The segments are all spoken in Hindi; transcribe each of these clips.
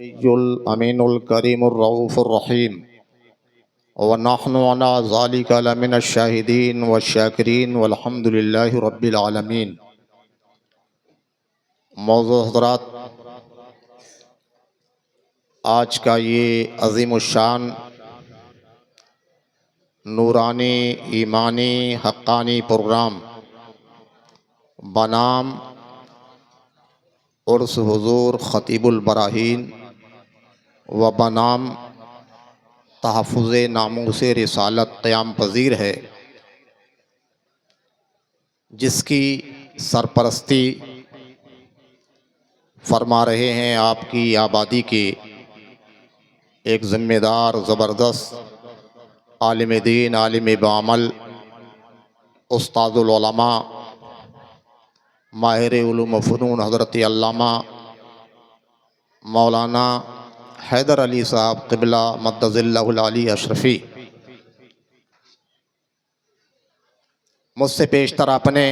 नबियुल अमीनुल करीमुर रऊफुर रहीम व नहनु अला ज़ालिका लमिनश शाहिदीन व शाकिरीन वल्हम्दुलिल्लाहि रब्बिल आलमीन। मौजूद हज़रात, आज का ये अज़ीमुश्शान नूरानी ईमानी हक्कानी प्रोग्राम बनाम उर्स हुज़ूर ख़तीबुल बराहीन व बनाम तहफ़्फ़ुज़ नामूस रिसालत क़याम पज़ीर है, जिसकी सरपरस्ती फरमा रहे हैं आपकी आबादी के एक ज़िम्मेदार ज़बरदस्त आलिम दीन, आलिम बामल, उस्तादुल उलमा, माहिर उलूम व फ़नून हज़रत अल्लामा मौलाना हैदर अली साहब क़िबला मद्दज़िल्लहुल आली अशरफ़ी। मुझसे पेशतर आपने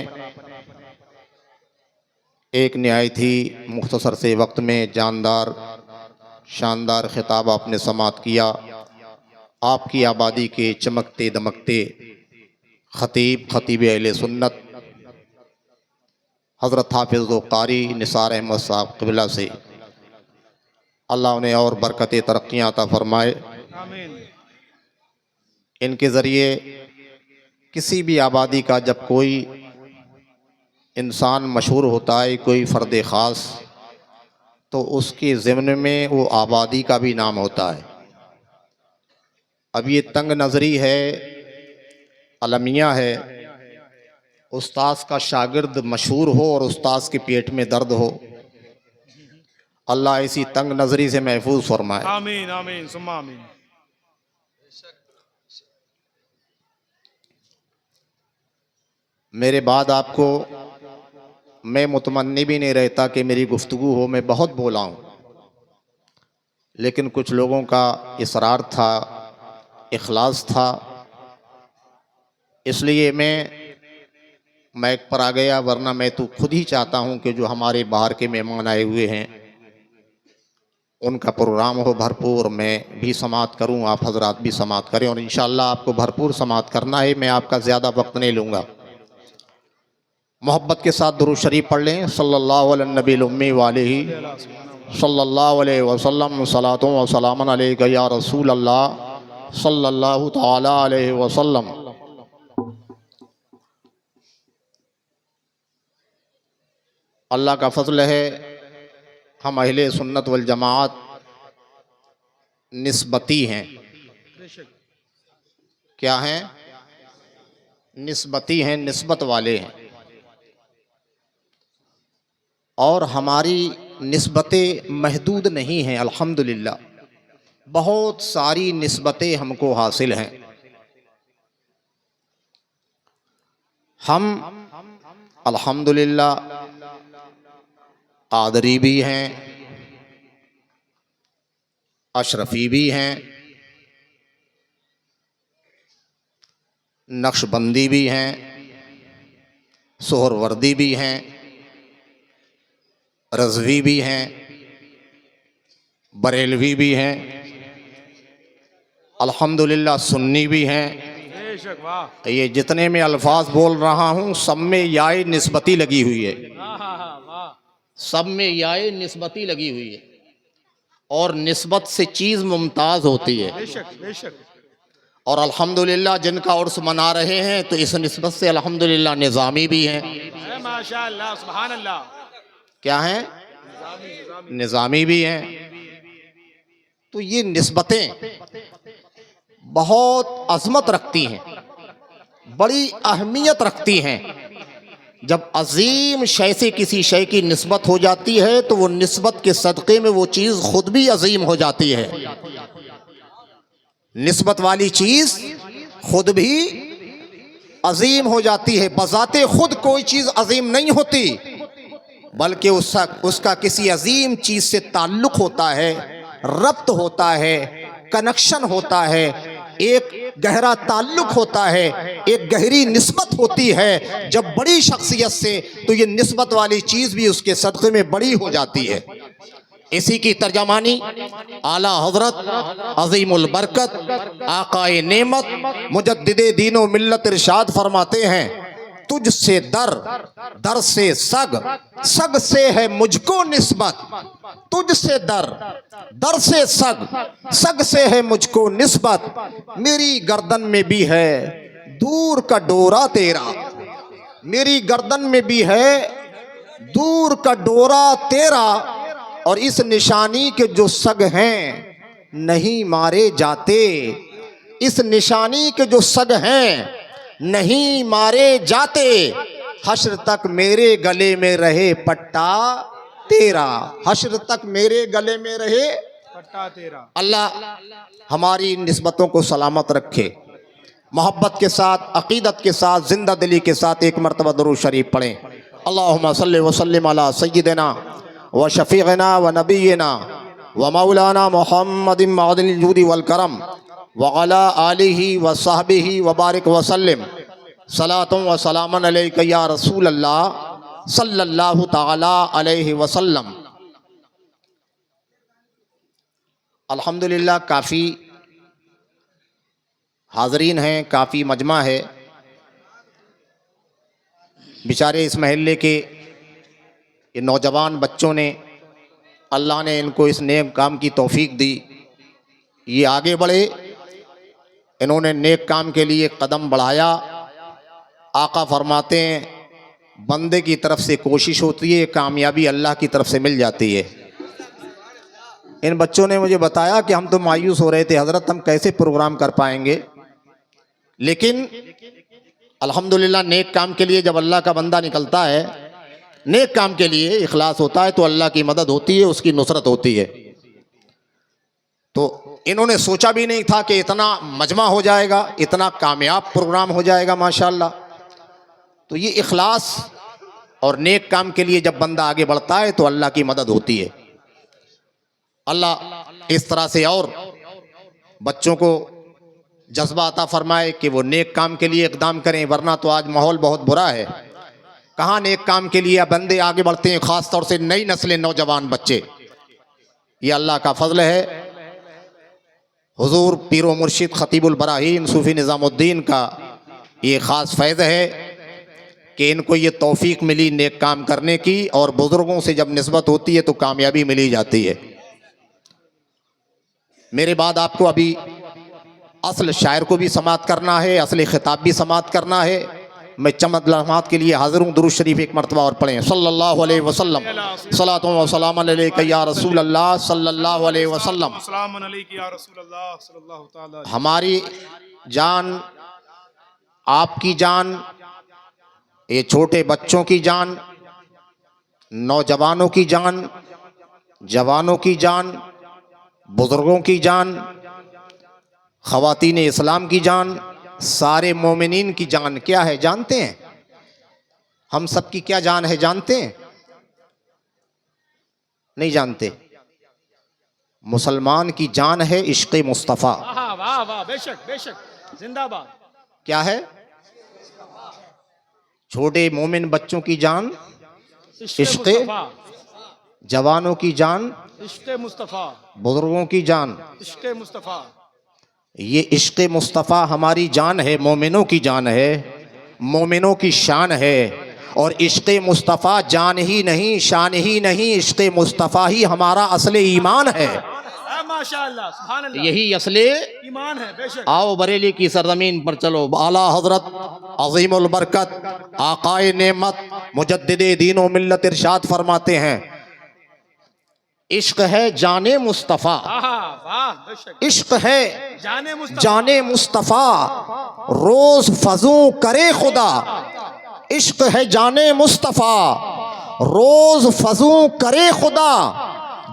एक नहायत ही मुख्तसर से वक्त में जानदार शानदार खिताब आपने समाअत किया। आपकी आबादी के चमकते दमकते ख़तीब अहले सुन्नत हज़रत हाफ़िज़ व क़ारी निसार अहमद साहब क़िबला से अल्लाह उन्हें और बरकत तरक्कियाँ अता फ़रमाए। इनके ज़रिए किसी भी आबादी का जब कोई इंसान मशहूर होता है, कोई फ़र्द ख़ास, तो उसके ज़िम्न में वो आबादी का भी नाम होता है। अब ये तंग नज़री है, अलमिया है, उस्ताद का शागिर्द मशहूर हो और उस्ताद के पेट में दर्द हो। अल्लाह इसी तंग नज़री से महफूज फरमाए। आमीन आमीन सुम्मा आमीन। मेरे बाद आपको मैं मुतमन्नी भी नहीं रहता कि मेरी गुफ्तगू हो, मैं बहुत बोला हूँ, लेकिन कुछ लोगों का इसरार था, इखलास था, इसलिए मैं माइक पर आ गया। वरना मैं तो खुद ही चाहता हूँ कि जो हमारे बाहर के मेहमान आए हुए हैं उनका प्रोग्राम हो भरपूर, मैं भी समाअत करूँ, आप हजरात भी समाअत करें, और इंशाअल्लाह आपको भरपूर समाअत करना है। मैं आपका ज़्यादा वक्त नहीं लूँगा। मोहब्बत के साथ दुरूद शरीफ पढ़ लें। सल्लल्लाहु अला नबील उम्मी व आलिही सल्लल्लाहु अलैहि वसल्लम सलातुन व सलामुन अलैका या रसूल अल्लाह सल्लल्लाहु तआला अलैहि वसल्लम। अल्लाह का फ़ज़ल है, हम अहले सुन्नत वल जमाअत निस्बती हैं। क्या हैं? निस्बती हैं, निस्बत वाले हैं। और हमारी निस्बतें महदूद नहीं हैं, अल्हम्दुलिल्लाह। बहुत सारी निस्बतें हमको हासिल हैं। हम अल्हम्दुलिल्लाह क़ादरी भी हैं, अशरफ़ी भी हैं, नक्शबंदी भी हैं, सोहरवर्दी भी हैं, रज़वी भी हैं, बरेलवी भी हैं, अल्हम्दुलिल्लाह सुन्नी भी हैं। ये जितने में अल्फाज बोल रहा हूँ सब में याए निस्बती लगी हुई है, सब में याए निस्बती लगी हुई है। और निस्बत से चीज़ मुमताज़ होती है। बेशक। और अल्हम्दुलिल्लाह जिनका उर्स मना रहे हैं तो इस निस्बत से अल्हम्दुलिल्लाह निज़ामी भी हैं। माशाअल्लाह सुभान अल्लाह। क्या हैं? निज़ामी भी हैं। तो ये निस्बतें बहुत अज़मत रखती हैं, बड़ी अहमियत रखती हैं। जब अजीम शय से किसी शय की निस्बत हो जाती है तो वो निस्बत के सदक़े में वो चीज़ खुद भी अजीम हो जाती है। निस्बत वाली चीज़ खुद भी अजीम हो जाती है। बज़ाते खुद कोई चीज़ अजीम नहीं होती, बल्कि उसका किसी अजीम चीज़ से ताल्लुक़ होता है, रब्त होता है, कनेक्शन होता है, एक गहरा ताल्लुक़ होता है, एक गहरी निस्बत होती है। जब बड़ी शख्सियत से तो ये निस्बत वाली चीज़ भी उसके सदक़े में बड़ी हो जाती है। इसी की तर्जमानी आला हजरत अजीमुल बरकत आकाए नेमत मुजद्दिदे दीनो मिल्लत इरशाद फरमाते हैं, तुझसे दर से सग से है मुझको निस्बत, तुझसे दर से सग से है मुझको निस्बत, मेरी गर्दन में भी है दूर का डोरा तेरा, मेरी गर्दन में भी है दूर का डोरा तेरा, और इस निशानी के जो सग हैं नहीं मारे जाते, इस निशानी के जो सग हैं नहीं मारे जाते, हश्र तक मेरे गले में रहे पट्टा तेरा, हश्र तक मेरे गले में रहे पट्टा तेरा। अल्लाह हमारी निस्बतों को सलामत रखे। मोहब्बत के साथ, अकीदत के साथ, जिंदा दिली के साथ एक मरतबा दुरूद शरीफ पढ़ें। अल्लाहुम्मा सल्लि व सल्लिम अला सय्यिदिना व शफीअना व नबीना व मौलाना मुहम्मदिन मअदिल जूदी वल करम व अला आलिहि व सहबिहि व बारिक व सल्लिम सलातुम व सलामन अलैका या रसूल अल्लाह सल्लल्लाहु तआला अलैहि वसल्लम। अल्हम्दुलिल्लाह काफ़ी हाज़रीन हैं, काफ़ी मजमा है। बेचारे इस महल्ले के ये नौजवान बच्चों ने, अल्लाह ने इनको इस नेक काम की तौफीक दी, ये आगे बढ़े, इन्होंने नेक काम के लिए कदम बढ़ाया। आका फरमाते हैं बंदे की तरफ से कोशिश होती है, कामयाबी अल्लाह की तरफ से मिल जाती है। इन बच्चों ने मुझे बताया कि हम तो मायूस हो रहे थे हज़रत, हम कैसे प्रोग्राम कर पाएंगे, लेकिन अल्हम्दुलिल्लाह नेक काम के लिए जब अल्लाह का बंदा निकलता है, नेक काम के लिए इखलास होता है, तो अल्लाह की मदद होती है, उसकी नुसरत होती है। तो इन्होंने सोचा भी नहीं था कि इतना मजमा हो जाएगा, इतना कामयाब प्रोग्राम हो जाएगा माशाअल्लाह। तो ये इखलास और नेक काम के लिए जब बंदा आगे बढ़ता है तो अल्लाह की मदद होती है। अल्लाह इस तरह से और बच्चों को जज्बा अता फरमाए कि वो नेक काम के लिए इक़दाम करें, वरना तो आज माहौल बहुत बुरा है। कहाँ नेक काम के लिए बंदे आगे बढ़ते हैं, ख़ास तौर से नई नस्लें, नौजवान बच्चे। ये अल्लाह का फजल है। हुजूर पीर व मुर्शिद खतीबुल बराहीन सूफ़ी निज़ामुद्दीन का ये ख़ास फैज़ है कि इनको ये तौफीक मिली नेक काम करने की, और बुज़ुर्गों से जब निस्बत होती है तो कामयाबी मिली जाती है। मेरे बाद आपको अभी असल शायर को भी समात करना है, असली खिताब भी समात करना है। मैं चंद लम्हात के लिए हाजिर हूँ। दुरूद शरीफ एक मरतबा और पढ़ें। सल्लल्लाहु अलैहि वसल्लम सलातुन व सलामुन अलैका या रसूल अल्लाह सल्लल्लाहु अलैहि वसल्लम। सलामुन अलैका या रसूल अल्लाह सल्लल्लाहु तआला। हमारी जान, आपकी जान, ये छोटे बच्चों की जान, नौजवानों की जान, जवानों की जान, बुजुर्गों की जान, ख़वातीन इस्लाम की जान, सारे मोमिनीन की जान क्या है जानते हैं? हम सब की क्या जान है जानते हैं? नहीं जानते। मुसलमान की जान है इश्क़ मुस्तफ़ा। वाह वाह वाह, बेशक बेशक, जिंदाबाद। क्या है? छोटे मोमिन बच्चों की जान इश्क़, जवानों की जान इश्क़ मुस्तफ़ा, बुजुर्गों की जान इश्क़ मुस्तफ़ा। ये इश्क़ मुस्तफ़ा हमारी जान है, मोमिनों की जान है, मोमिनों की शान है। और इश्क़ मुस्तफ़ा जान ही नहीं, शान ही नहीं, इश्क़ मुस्तफ़ा ही हमारा असले ईमान है। माशाअल्लाह, सुभान अल्लाह, यही असले ईमान है। बेशक। आओ बरेली की सरजमीन पर चलो। आला हजरत अज़ीमुल बरकत आकाए नेमत मुजद्दिदे दीनो मिल्लत इरशाद फरमाते हैं, इश्क है जाने मुस्तफ़ा, वाह बेशक, इश्क है जाने मुस्तफ़ा रोज फजू करे खुदा, इश्क है जाने मुस्तफ़ा रोज फजू करे खुदा,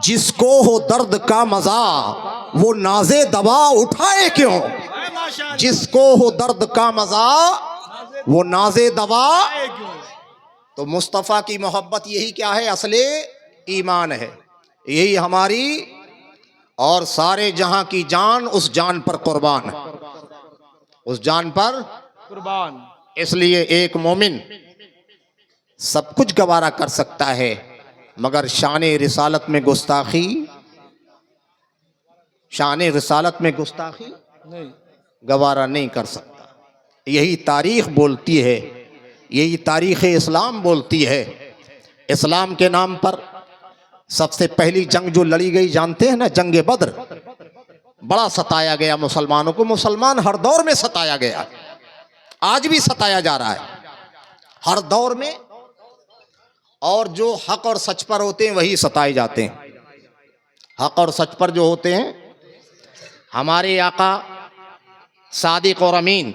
जिसको हो दर्द का मजा वो नाज़े दवा उठाए क्यों, जिसको हो दर्द का मजा वो नाज़े दवा। तो मुस्तफ़ा की मोहब्बत यही क्या है? असले ईमान है। यही हमारी और सारे जहां की जान उस जान पर कुर्बान, उस जान पर कुर्बान। इसलिए एक मोमिन सब कुछ गवारा कर सकता है, मगर शान रिसालत में गुस्ताखी, शान रिसालत में गुस्ताखी नहीं, गवारा नहीं कर सकता। यही तारीख बोलती है, यही तारीख़ इस्लाम बोलती है। इस्लाम के नाम पर सबसे पहली जंग जो लड़ी गई जानते हैं ना, जंग बद्र। बड़ा सताया गया मुसलमानों को, मुसलमान हर दौर में सताया गया, आज भी सताया जा रहा है हर दौर में। और जो हक और सच पर होते हैं वही सताए जाते हैं। हक और सच पर जो होते हैं, हमारे आका सादिक और अमीन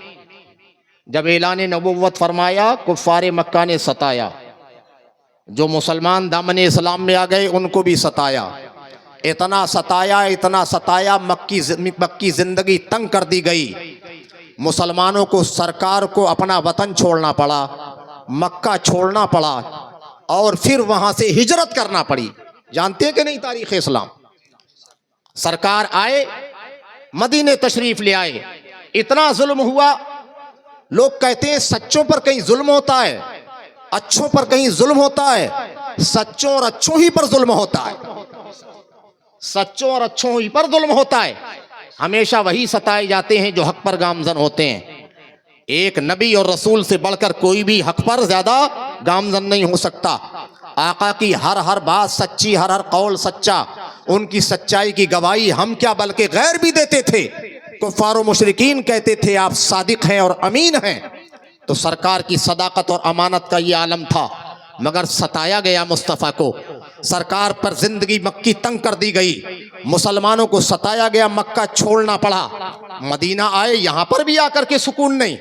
जब ऐलान नबुव्वत फरमाया, कुफ़ार मक्का ने सताया, जो मुसलमान दामन इस्लाम में आ गए उनको भी सताया। इतना सताया, इतना सताया, मक्की जिंदगी तंग कर दी गई। मुसलमानों को, सरकार को अपना वतन छोड़ना पड़ा, मक्का छोड़ना पड़ा और फिर वहां से हिजरत करना पड़ी। जानते हैं कि नहीं तारीख़ इस्लाम? सरकार आए, मदीने तशरीफ ले आए, इतना जुल्म हुआ। लोग कहते हैं सच्चों पर कहीं जुल्म होता है, अच्छों पर कहीं जुल्म होता है। सच्चों और अच्छों ही पर जुल्म होता है, सच्चों और अच्छों ही पर जुल्म होता है। हमेशा वही सताए जाते हैं जो हक पर गामजन होते हैं। एक नबी और रसूल से बढ़कर कोई भी हक पर ज्यादा गामजन नहीं हो सकता। आका की हर हर बात सच्ची, हर हर कौल सच्चा। उनकी सच्चाई की गवाही हम क्या बल्कि गैर भी देते थे। कुफ़ार और मुशरिकीन कहते थे आप सादिक हैं और अमीन हैं। तो सरकार की सदाकत और अमानत का ये आलम था। मगर सताया गया मुस्तफ़ा को, सरकार पर जिंदगी मक्की तंग कर दी गई, मुसलमानों को सताया गया, मक्का छोड़ना पड़ा। मदीना आए, यहां पर भी आकर के सुकून नहीं,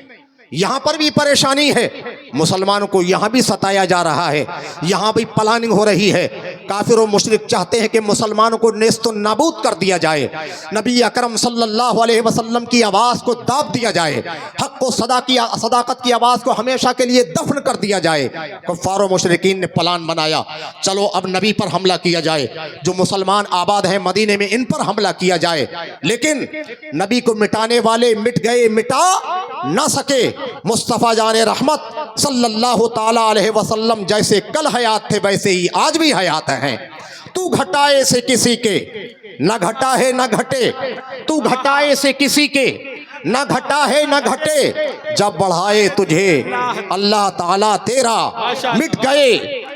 यहां पर भी परेशानी है। मुसलमानों को यहां भी सताया जा रहा है, यहां भी प्लानिंग हो रही है। काफिर और मुशरिक चाहते हैं कि मुसलमानों को नेस्तो नाबूद कर दिया जाए, नबी अकरम सल्लल्लाहु अलैहि वसल्लम की आवाज़ को दाब दिया जाए, हक को सदाकत की आवाज़ को हमेशा के लिए दफन कर दिया जाए। कुफ़ार और मुशरिकीन ने प्लान बनाया, चलो अब नबी पर हमला किया जाए, जो मुसलमान आबाद हैं मदीने में इन पर हमला किया जाए। लेकिन नबी को मिटाने वाले मिट गए, मिटा ना सके। मुस्तफ़ा जाने रहमत सल्लल्लाहु ताला अलैहि वसल्लम जैसे कल हयात थे वैसे ही आज भी हयात हैं। तू घटाए से किसी के न घटा है न घटे, तू घटाए से किसी के न घटा है न घटे, जब बढ़ाए तुझे अल्लाह ताला तेरा। मिट गए,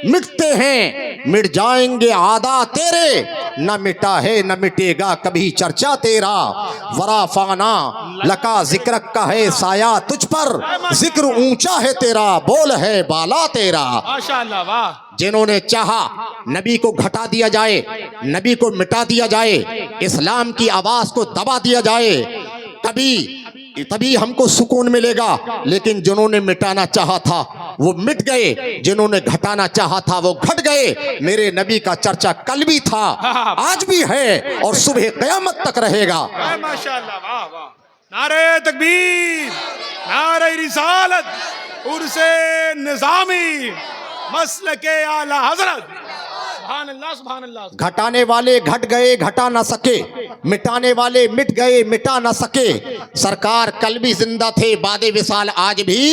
मिटते हैं, मिट जाएंगे आदा तेरे, न मिटा है न मिटेगा कभी चर्चा तेरा। वरा फाना लका जिक्र का है साया तुझ पर, जिक्र ऊंचा है तेरा, बोल है बाला तेरा। माशाअल्लाह, वाह। जिन्होंने चाहा नबी को घटा दिया जाए, नबी को मिटा दिया जाए, इस्लाम की आवाज को दबा दिया जाए, तभी हमको सुकून मिलेगा। लेकिन जिन्होंने मिटाना चाहा था वो मिट गए, जिन्होंने घटाना चाहा था वो घट गए। मेरे नबी का चर्चा कल भी था, आज भी है और सुबह क़यामत तक रहेगा। माशाअल्लाह, वाह वाह। नारे तकबीर, नारे रिसालत, उर्से निज़ामी, मसलके आला हज़रत। सुभान अल्लाह, सुभान अल्लाह। घटाने वाले घट गए, घटा ना सके, मिटाने वाले मिट गए, मिटा ना सके। सरकार कल भी जिंदा थे, बादे विसाल आज भी।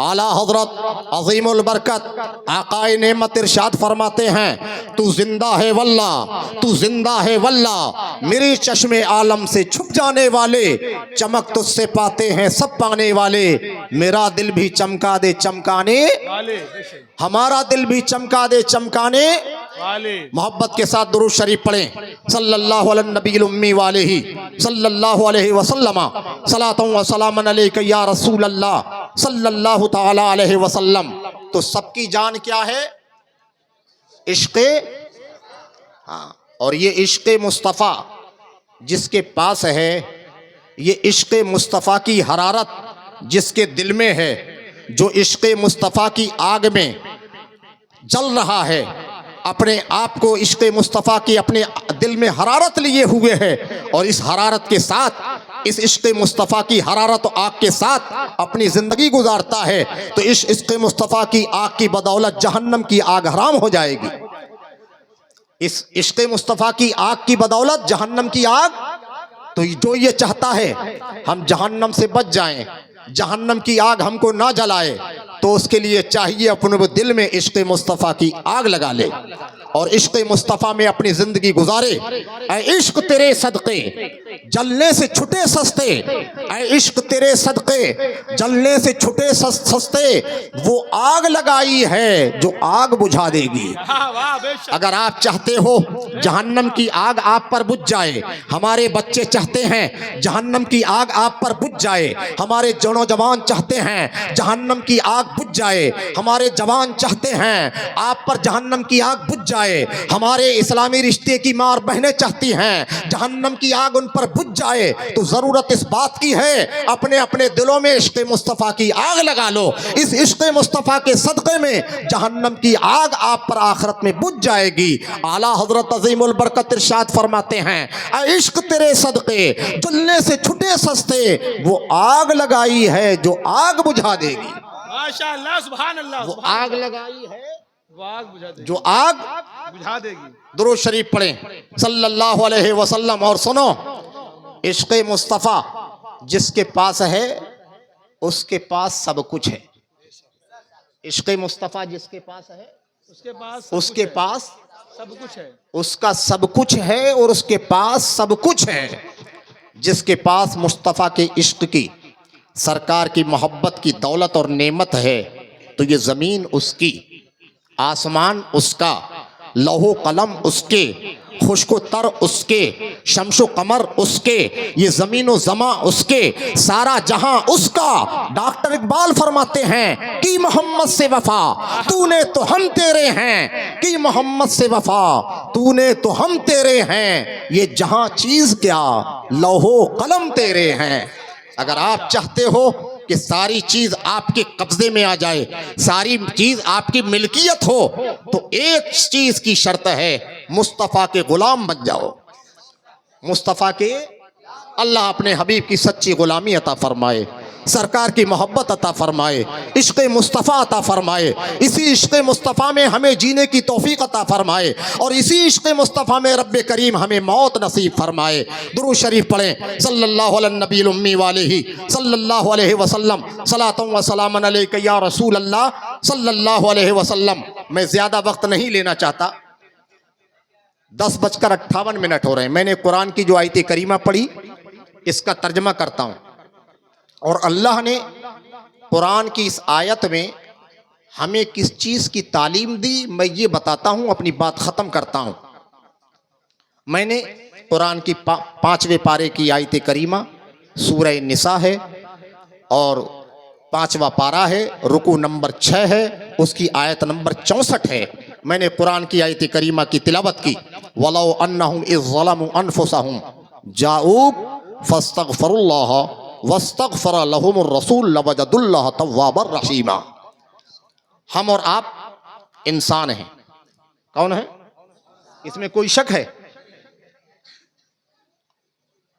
आला हजरत अजीमुल बरकत आकाए नेमत इरशाद फरमाते हैं, तू जिंदा है वल्ला, तू जिंदा है वल्ला, मेरे चश्मे आलम से छुप जाने वाले, चमक तुझसे पाते हैं सब पाने वाले। मेरा दिल भी चमका दे चमकाने हमारा दिल भी चमका दे चमकाने वाले। मोहब्बत के साथ दुरूद शरीफ पढ़ें, सल्लल्लाहु अलैहि नबील उम्मी वालेही सल्लल्लाहु अलैहि वसल्लम, सलातु व सलामन अलैका या रसूल अल्लाह सल्लल्लाहु ताला अलैहि वसल्लम। तो सबकी जान क्या है? इश्क़े, हाँ, और ये इश्क़े मुस्तफ़ा जिसके पास है, ये इश्क़े मुस्तफ़ा की हरारत जिसके दिल में है, जो इश्क़े मुस्तफ़ा की आग में जल रहा है, अपने आप को इश्क़े मुस्तफ़ा की अपने दिल में हरारत लिए हुए है, और इस हरारत के साथ, इस इश्क़े मुस्तफ़ा की हरारत और आग के साथ अपनी ज़िंदगी गुजारता है, तो इस इश्क़े मुस्तफ़ा की आग की बदौलत जहन्नम की आग हराम हो जाएगी। इस इश्क़े मुस्तफ़ा की आग की बदौलत जहन्नम की आग। तो जो ये चाहता है हम जहन्नम से बच जाएं, जहन्नम की आग हमको ना जलाए, तो उसके लिए चाहिए अपने दिल में इश्क़े मुस्तफ़ा की आग लगा ले। और इश्क मुस्तफ़ा में अपनी जिंदगी गुजारे। ऐ इश्क तेरे सदक़े जलने से छुटे सस्ते, ऐ इश्क तेरे सदक़े जलने से छुटे सस्ते, वो आग लगाई है जो आग बुझा देगी। अगर आप चाहते हो जहन्नम की आग आप पर बुझ जाए, हमारे बच्चे चाहते हैं जहन्नम की आग आप पर बुझ जाए, हमारे नौजवान चाहते हैं जहन्नम की आग बुझ जाए, हमारे जवान चाहते हैं आप पर जहन्नम की आग बुझ जाए, हमारे इस्लामी रिश्ते की माँ और बहनें चाहती हैं जहन्नम की आग उन पर बुझ जाए, तो जरूरत इस बात की है अपने अपने दिलों में इश्क मुस्तफ़ा की आग लगा लो। इस इश्क मुस्तफ़ा के सदक़े में जहन्नम की आग आप पर आखिरत में बुझ जाएगी। आला हजरत अज़ीमुल बरकत इरशाद फरमाते हैं, ऐ इश्क तेरे सदक़े जलने से छुटे सस्ते, वो आग लगाई है जो आग बुझा देगी। माशाअल्लाह, सुभान अल्लाह, वो आग लगाई है वो आग बुझा देगी, जो आग बुझा देगी। दुरूद शरीफ पढ़ें सल्लल्लाहु अलैहि वसल्लम। और सुनो, इश्क़ मुस्तफ़ा जिसके पास है उसके पास सब कुछ है। इश्क़ मुस्तफ़ा जिसके पास है उसके पास सब कुछ है, उसका सब कुछ है और उसके पास सब कुछ है। जिसके पास मुस्तफ़ा के इश्क की, सरकार की मोहब्बत की दौलत और नेमत है, तो ये ज़मीन उसकी, आसमान उसका, लौहो कलम उसके, खुश्को तर उसके, शम्सो कमर उसके, ये ज़मीन व ज़मा उसके, सारा जहां उसका। डॉक्टर इकबाल फरमाते हैं कि मोहम्मद से वफा तूने तो हम तेरे हैं, कि मोहम्मद से वफा तूने तो हम तेरे हैं, ये जहां चीज़ क्या लौहो कलम तेरे हैं। अगर आप चाहते हो कि सारी चीज आपके कब्जे में आ जाए, सारी चीज आपकी मिल्कियत हो, तो एक चीज की शर्त है, मुस्तफ़ा के गुलाम बन जाओ। मुस्तफ़ा के, अल्लाह अपने हबीब की सच्ची गुलामी अता फरमाए, सरकार की मोहब्बत अता फरमाए, इश्क़ मुस्तफ़ा अता फरमाए, इसी इश्क़ मुस्तफ़ा में हमें जीने की तौफ़ीक़ अता फरमाए, और इसी इश्क़ मुस्तफ़ा में रब्बे करीम हमें मौत नसीब फरमाए। दुरूद शरीफ पढ़ें सल्लल्लाहु अला नबील उम्मी वालिही सल्लल्लाहु अलैहि वसल्लम, सलातुन व सलामन अलैका या रसूल अल्लाह सल्लल्लाहु अलैहि वसल्लम। मैं ज़्यादा वक्त नहीं लेना चाहता, 10:58 हो रहे हैं। मैंने कुरान की जो आयत करीमा पढ़ी इसका तर्जमा करता हूँ, और अल्लाह ने कुरान की इस आयत में हमें किस चीज़ की तालीम दी, मैं ये बताता हूँ, अपनी बात ख़त्म करता हूँ। मैंने कुरान की 5वें पारे की आयत करीमा सूरह निसा है, और 5वां पारा है, रुकू नंबर 6 है, उसकी आयत नंबर 64 है। मैंने कुरान की आयत करीमा की तिलावत की। वलौ अन्नहुम इज़ ज़लमू अनफुसहुम जाऊक फस्तगफिरुल्लाह वस्तगफर लहुमुर रसूल लवजदुल्लाह तव्वाबर रहीमा। हम और आप इंसान हैं। कौन है? इसमें कोई शक है?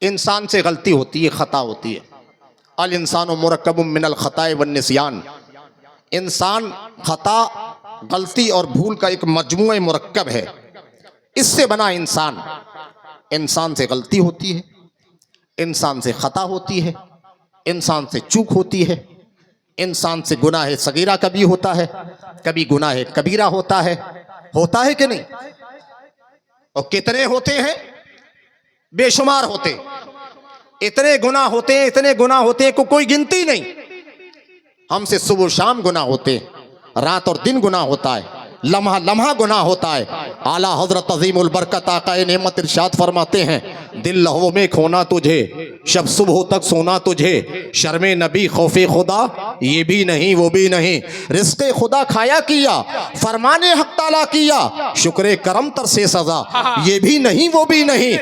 इंसान से गलती होती है, खता होती है। अल इंसानु मुरक्कबुम मिनल खताए वन निस्यान। इंसान खता, गलती और भूल का एक मजमूए मुरक्कब है, इससे बना इंसान। इंसान से गलती होती है, इंसान से खता होती है, इंसान से चूक होती है, इंसान से गुनाह सगीरा कभी होता है, कभी गुनाह कबीरा होता है कि नहीं? और कितने होते हैं? बेशुमार होते। इतने गुनाह होते हैं, इतने गुनाह होते हैं को कोई गिनती नहीं। हमसे सुबह शाम गुनाह होते, रात और दिन गुनाह होता है, लम्हा लम्हा गुनाह होता है। आला हजरत अज़ीमुल बरकत आका नेमत इरशाद फरमाते हैं, दिल लहवों में खोना तुझे, शब सुबह तक सोना तुझे, शर्मे नबी खौफे खुदा ये भी नहीं वो भी नहीं, रिज़्क़े खुदा खाया किया, फरमाने हक ताला किया, शुक्र करम तर से सजा ये भी नहीं वो भी नहीं।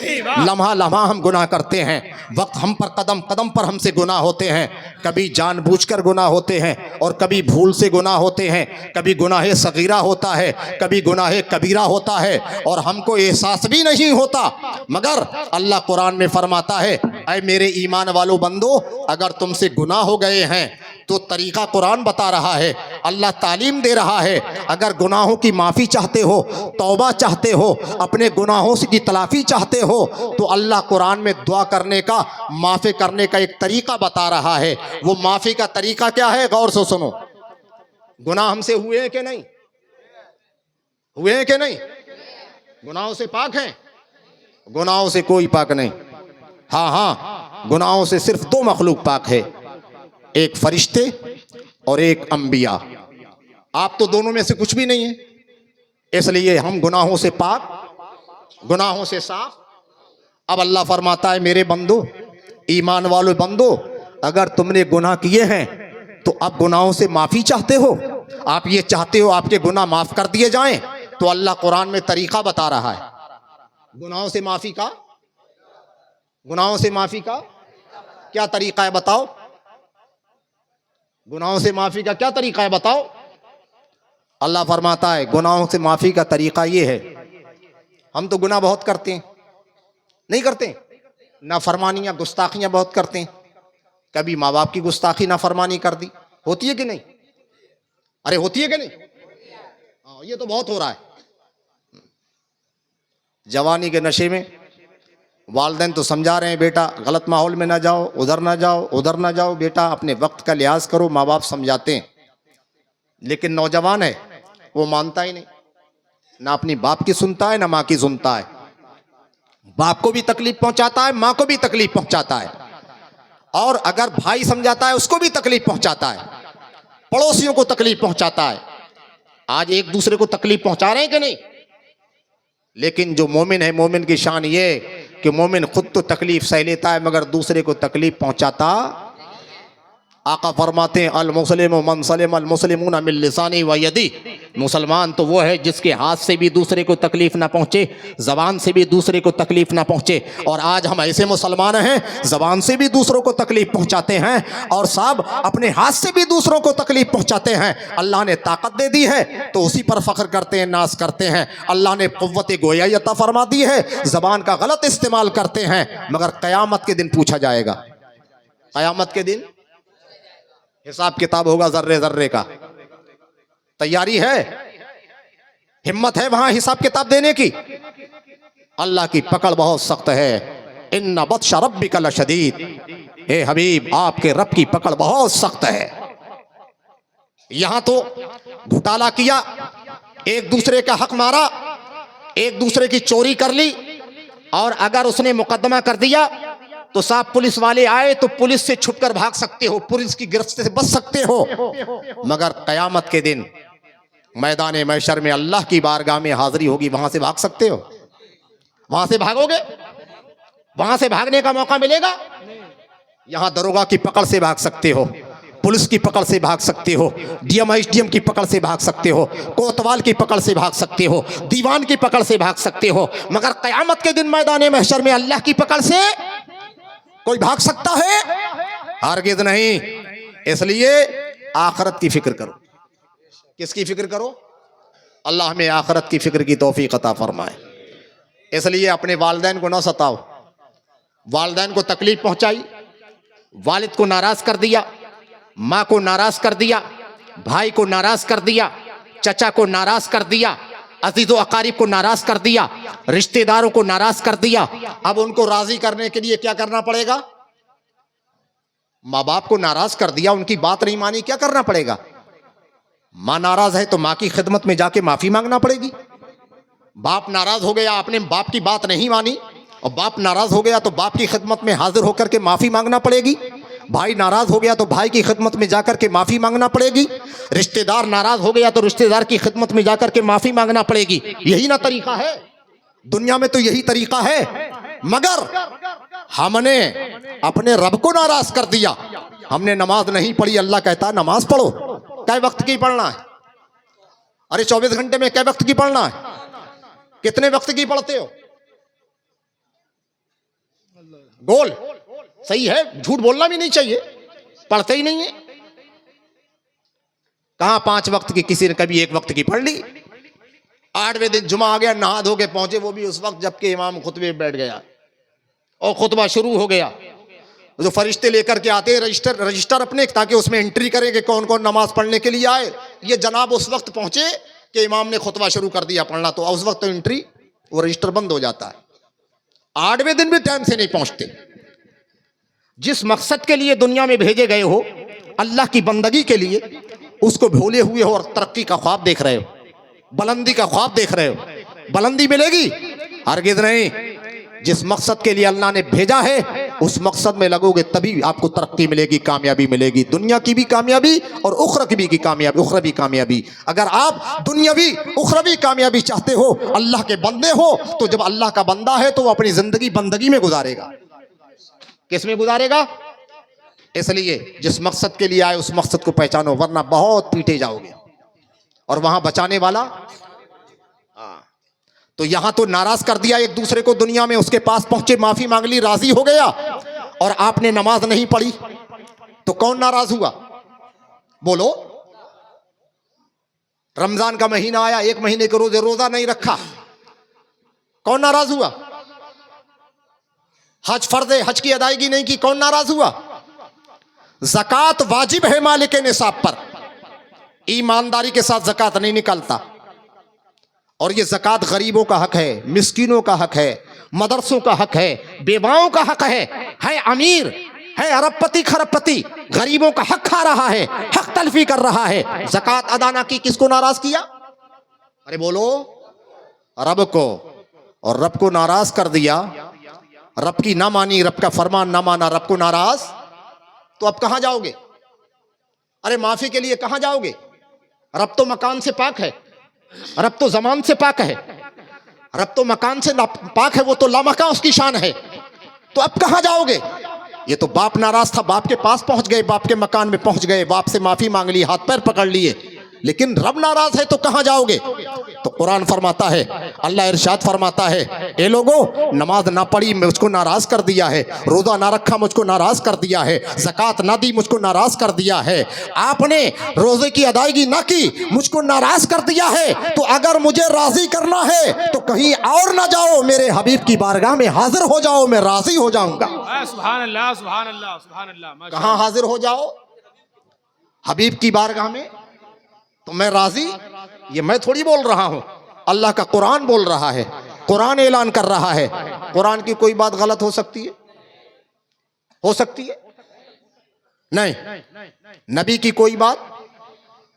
लम्हा लम्हा हम गुनाह करते हैं, वक्त हम पर कदम कदम पर हमसे गुनाह होते हैं। कभी जानबूझकर गुनाह होते हैं और कभी भूल से गुनाह होते हैं, कभी गुनाह सगीरा होता है, कभी गुनाह कबीरा होता है, और हमको एहसास भी नहीं होता। मगर अल्लाह कुरान में फरमाता है, ऐ मेरे ईमान वालों बंदो, अगर तुमसे गुनाह हो गए हैं तो तरीका कुरान बता रहा है, अल्लाह तालीम दे रहा है। अगर गुनाहों की माफ़ी चाहते हो, तौबा चाहते हो, अपने गुनाहों की तलाफ़ी चाहते हो, तो अल्लाह कुरान में दुआ करने का, माफ़ी करने का एक तरीका बता रहा है। वो माफ़ी का तरीका क्या है? गौर से सुनो। गुनाह हमसे हुए हैं कि नहीं? हुए हैं कि नहीं? गुनाहों से पाक हैं? गुनाहों से कोई पाक नहीं। हाँ हाँ, गुनाहों से सिर्फ दो मखलूक पाक है, एक फरिश्ते और एक अंबिया। आप तो दोनों में से कुछ भी नहीं है, इसलिए हम गुनाहों से पाक, गुनाहों से साफ। अब अल्लाह फरमाता है मेरे बंदो, ईमान वालों बंदो, अगर तुमने गुनाह किए हैं तो अब गुनाहों से माफी चाहते हो, आप ये चाहते हो आपके गुनाह माफ कर दिए जाएं, तो अल्लाह कुरान में तरीका बता रहा है गुनाहों से माफी का। गुनाहों से माफी का क्या तरीका है बताओ? गुनाहों से माफी का क्या तरीका है बताओ? अल्लाह फरमाता है गुनाहों से माफी का तरीका ये है, हम तो गुनाह बहुत करते हैं, नहीं करते? नाफरमानियां गुस्ताखियां बहुत करते हैं। कभी माँ बाप की गुस्ताखी नाफरमानी कर दी, होती है कि नहीं? अरे होती है कि नहीं? हाँ, ये तो बहुत हो रहा है। जवानी के नशे में वालिदैन तो समझा रहे हैं बेटा गलत माहौल में ना जाओ, उधर ना जाओ, उधर ना जाओ, बेटा अपने वक्त का लिहाज करो, माँ बाप समझाते हैं। लेकिन नौजवान है वो मानता ही नहीं, ना अपनी बाप की सुनता है ना माँ की सुनता है। बाप को भी तकलीफ पहुंचाता है, माँ को भी तकलीफ पहुंचाता है, और अगर भाई समझाता है उसको भी तकलीफ पहुंचाता है, पड़ोसियों को तकलीफ पहुंचाता है। आज एक दूसरे को तकलीफ पहुंचा रहे हैं कि नहीं? लेकिन जो मोमिन है, मोमिन की शान ये कि मोमिन खुद तो तकलीफ सह लेता है मगर दूसरे को तकलीफ पहुंचाता। आका फरमाते हैं अल मुस्लिम मन सलिम अल मुस्लिमून मिन लिसानी व यदी, मुसलमान तो वो है जिसके हाथ से भी दूसरे को तकलीफ ना पहुंचे, जबान से भी दूसरे को तकलीफ ना पहुंचे। और आज हम ऐसे मुसलमान हैं जबान से भी दूसरों को तकलीफ पहुंचाते हैं और साहब अपने हाथ से भी दूसरों को तकलीफ पहुंचाते हैं। अल्लाह ने ताकत दे दी है तो उसी पर फख्र करते हैं, नाज करते हैं। अल्लाह ने कुव्वत गोयाई अता फरमा दी है, जबान का गलत इस्तेमाल करते हैं, मगर कयामत के दिन पूछा जाएगा। कयामत के दिन हिसाब किताब होगा जर्रे जर्रे का। तैयारी है, हिम्मत है वहां हिसाब किताब देने की? अल्लाह की पकड़ बहुत सख्त है। इन्ना बत्श रब्बिका लशदीद, हे हबीब आपके रब की पकड़ बहुत सख्त है। यहां तो घोटाला किया, एक दूसरे का हक मारा, एक दूसरे की चोरी कर ली, और अगर उसने मुकदमा कर दिया तो साहब पुलिस वाले आए तो पुलिस से छुपकर भाग सकते हो, पुलिस की गिरफ्त से बच सकते हो। मगर कयामत के दिन मैदान महशर में अल्लाह की बारगाह में हाजिरी होगी, वहां से भाग सकते हो? वहां से भागोगे? वहां से भागने का मौका मिलेगा? यहां दरोगा की पकड़ से भाग सकते हो, पुलिस की पकड़ से भाग सकते हो, डीएम एसडीएम की पकड़ से भाग सकते हो, कोतवाल की पकड़ से भाग सकते हो, दीवान की पकड़ से भाग सकते हो, मगर कयामत के दिन मैदान महशर में अल्लाह की पकड़ से कोई भाग सकता है? हरगिज़ नहीं। इसलिए आखिरत की फिक्र करो। किसकी फिक्र करो? अल्लाह में आखिरत की फिक्र की तौफीक अता फरमाए। इसलिए अपने वालिदैन को ना सताओ। वालिदैन को तकलीफ पहुंचाई, वालिद को नाराज कर दिया, माँ को नाराज कर दिया, भाई को नाराज कर दिया, चचा को नाराज कर दिया, अजीज़ो अकारिब को नाराज कर दिया, रिश्तेदारों को नाराज कर दिया। अब उनको राजी करने के लिए क्या करना पड़ेगा? माँ बाप को नाराज कर दिया, उनकी बात नहीं मानी, क्या करना पड़ेगा? माँ नाराज है तो माँ की खिदमत में जाके माफी मांगना पड़ेगी। बाप नाराज हो गया, आपने बाप की बात नहीं मानी, और बाप नाराज हो गया तो बाप की खिदमत में हाजिर होकर के माफी मांगना पड़ेगी। भाई नाराज हो गया तो भाई की खिदमत में जाकर के माफी मांगना पड़ेगी। रिश्तेदार नाराज हो गया तो रिश्तेदार की खिदमत में जाकर के माफी मांगना पड़ेगी। यही ना तरीका है दुनिया में, तो यही तरीका है। मगर हमने अपने रब को नाराज कर दिया, हमने नमाज नहीं पढ़ी। अल्लाह कहता है नमाज पढ़ो। कै वक्त की पढ़ना है? अरे 24 घंटे में कै वक्त की पढ़ना है? कितने वक्त की पढ़ते हो? गोल सही है, झूठ बोलना भी नहीं चाहिए, पढ़ते ही नहीं है। कहां 5 वक्त की? किसी ने कभी 1 वक्त की पढ़ ली। 8वें दिन जुमा आ गया, नहा धो के पहुंचे, वो भी उस वक्त जबकि इमाम खुतबे बैठ गया और खुतबा शुरू हो गया। जो फरिश्ते लेकर के आते हैं रजिस्टर अपने, ताकि उसमें एंट्री करें कि कौन कौन नमाज पढ़ने के लिए आए। ये जनाब उस वक्त पहुंचे कि इमाम ने खुतबा शुरू कर दिया पढ़ना, तो उस वक्त तो एंट्री, वो रजिस्टर बंद हो जाता है। 8वें दिन भी टाइम से नहीं पहुंचते। जिस मकसद के लिए दुनिया में भेजे गए हो, अल्लाह की बंदगी के लिए, उसको भूले हुए हो और तरक्की का ख्वाब देख रहे हो, बुलंदी का ख्वाब देख रहे हो। बुलंदी मिलेगी? हरगिज़ नहीं। जिस मकसद के लिए अल्लाह ने भेजा है उस मकसद में लगोगे तभी आपको तरक्की मिलेगी, कामयाबी मिलेगी, दुनिया की भी कामयाबी और उखरवी की कामयाबी, उखरवी कामयाबी। अगर आप दुनियावी उखरवी कामयाबी चाहते हो, अल्लाह के बंदे हो, तो जब अल्लाह का बंदा है तो वो अपनी जिंदगी बंदगी में गुजारेगा। किस में गुजारेगा? इसलिए जिस मकसद के लिए आए उस मकसद को पहचानो, वरना बहुत पीटे जाओगे। और वहां बचाने वाला, तो यहां तो नाराज कर दिया एक दूसरे को दुनिया में, उसके पास पहुंचे, माफी मांग ली, राजी हो गया, और आपने नमाज नहीं पढ़ी तो कौन नाराज हुआ? बोलो। रमजान का महीना आया, 1 महीने के रोजे रोजा नहीं रखा, कौन नाराज हुआ? हज फर्ज है, हज की अदायगी नहीं की, कौन नाराज हुआ? ज़कात वाजिब है मालिक निसाब पर, ईमानदारी के साथ ज़कात नहीं निकलता। और ये ज़कात गरीबों का हक है, मिस्कीनों का हक है, मदरसों का हक है, बेवाओं का हक है अमीर है अरबपति खरबपति, गरीबों का हक खा रहा है, हक तलफी कर रहा है। ज़कात अदा ना की, किसको नाराज किया? अरे बोलो, रब को। और रब को नाराज कर दिया, रब की ना मानी, रब का फरमान ना माना, रब को नाराज, तो अब कहां जाओगे? अरे माफी के लिए कहां जाओगे? रब तो मकान से पाक है, रब तो जमान से पाक है, रब तो मकान से पाक है, वो तो लामका उसकी शान है, तो अब कहां जाओगे? ये तो बाप नाराज था, बाप के पास पहुंच गए, बाप के मकान में पहुंच गए, बाप से माफी मांग ली, हाथ पैर पकड़ लिए, लेकिन रब नाराज है तो कहां जाओगे? तो कुरान फरमाता है, अल्लाह इरशाद फरमाता है, ए लोगों, नमाज ना पढ़ी मुझको नाराज कर दिया है, रोजा ना रखा मुझको नाराज कर दिया है, ज़कात ना दी मुझको नाराज कर दिया है, आपने रोजे की अदायगी ना की मुझको नाराज कर दिया है, तो अगर मुझे राजी करना है तो कहीं और ना जाओ, मेरे हबीब की बारगाह में हाजिर हो जाओ, मैं राजी हो जाऊंगा। सुभान अल्लाह, सुभान अल्लाह, सुभान अल्लाह। कहां हाजिर हो जाओ? हबीब की बारगाह में। तो मैं राजी, ये मैं थोड़ी बोल रहा हूं, अल्लाह का कुरान बोल रहा है, कुरान ऐलान कर रहा है। कुरान की कोई बात गलत हो सकती है? हो सकती है? नहीं। नबी की कोई बात,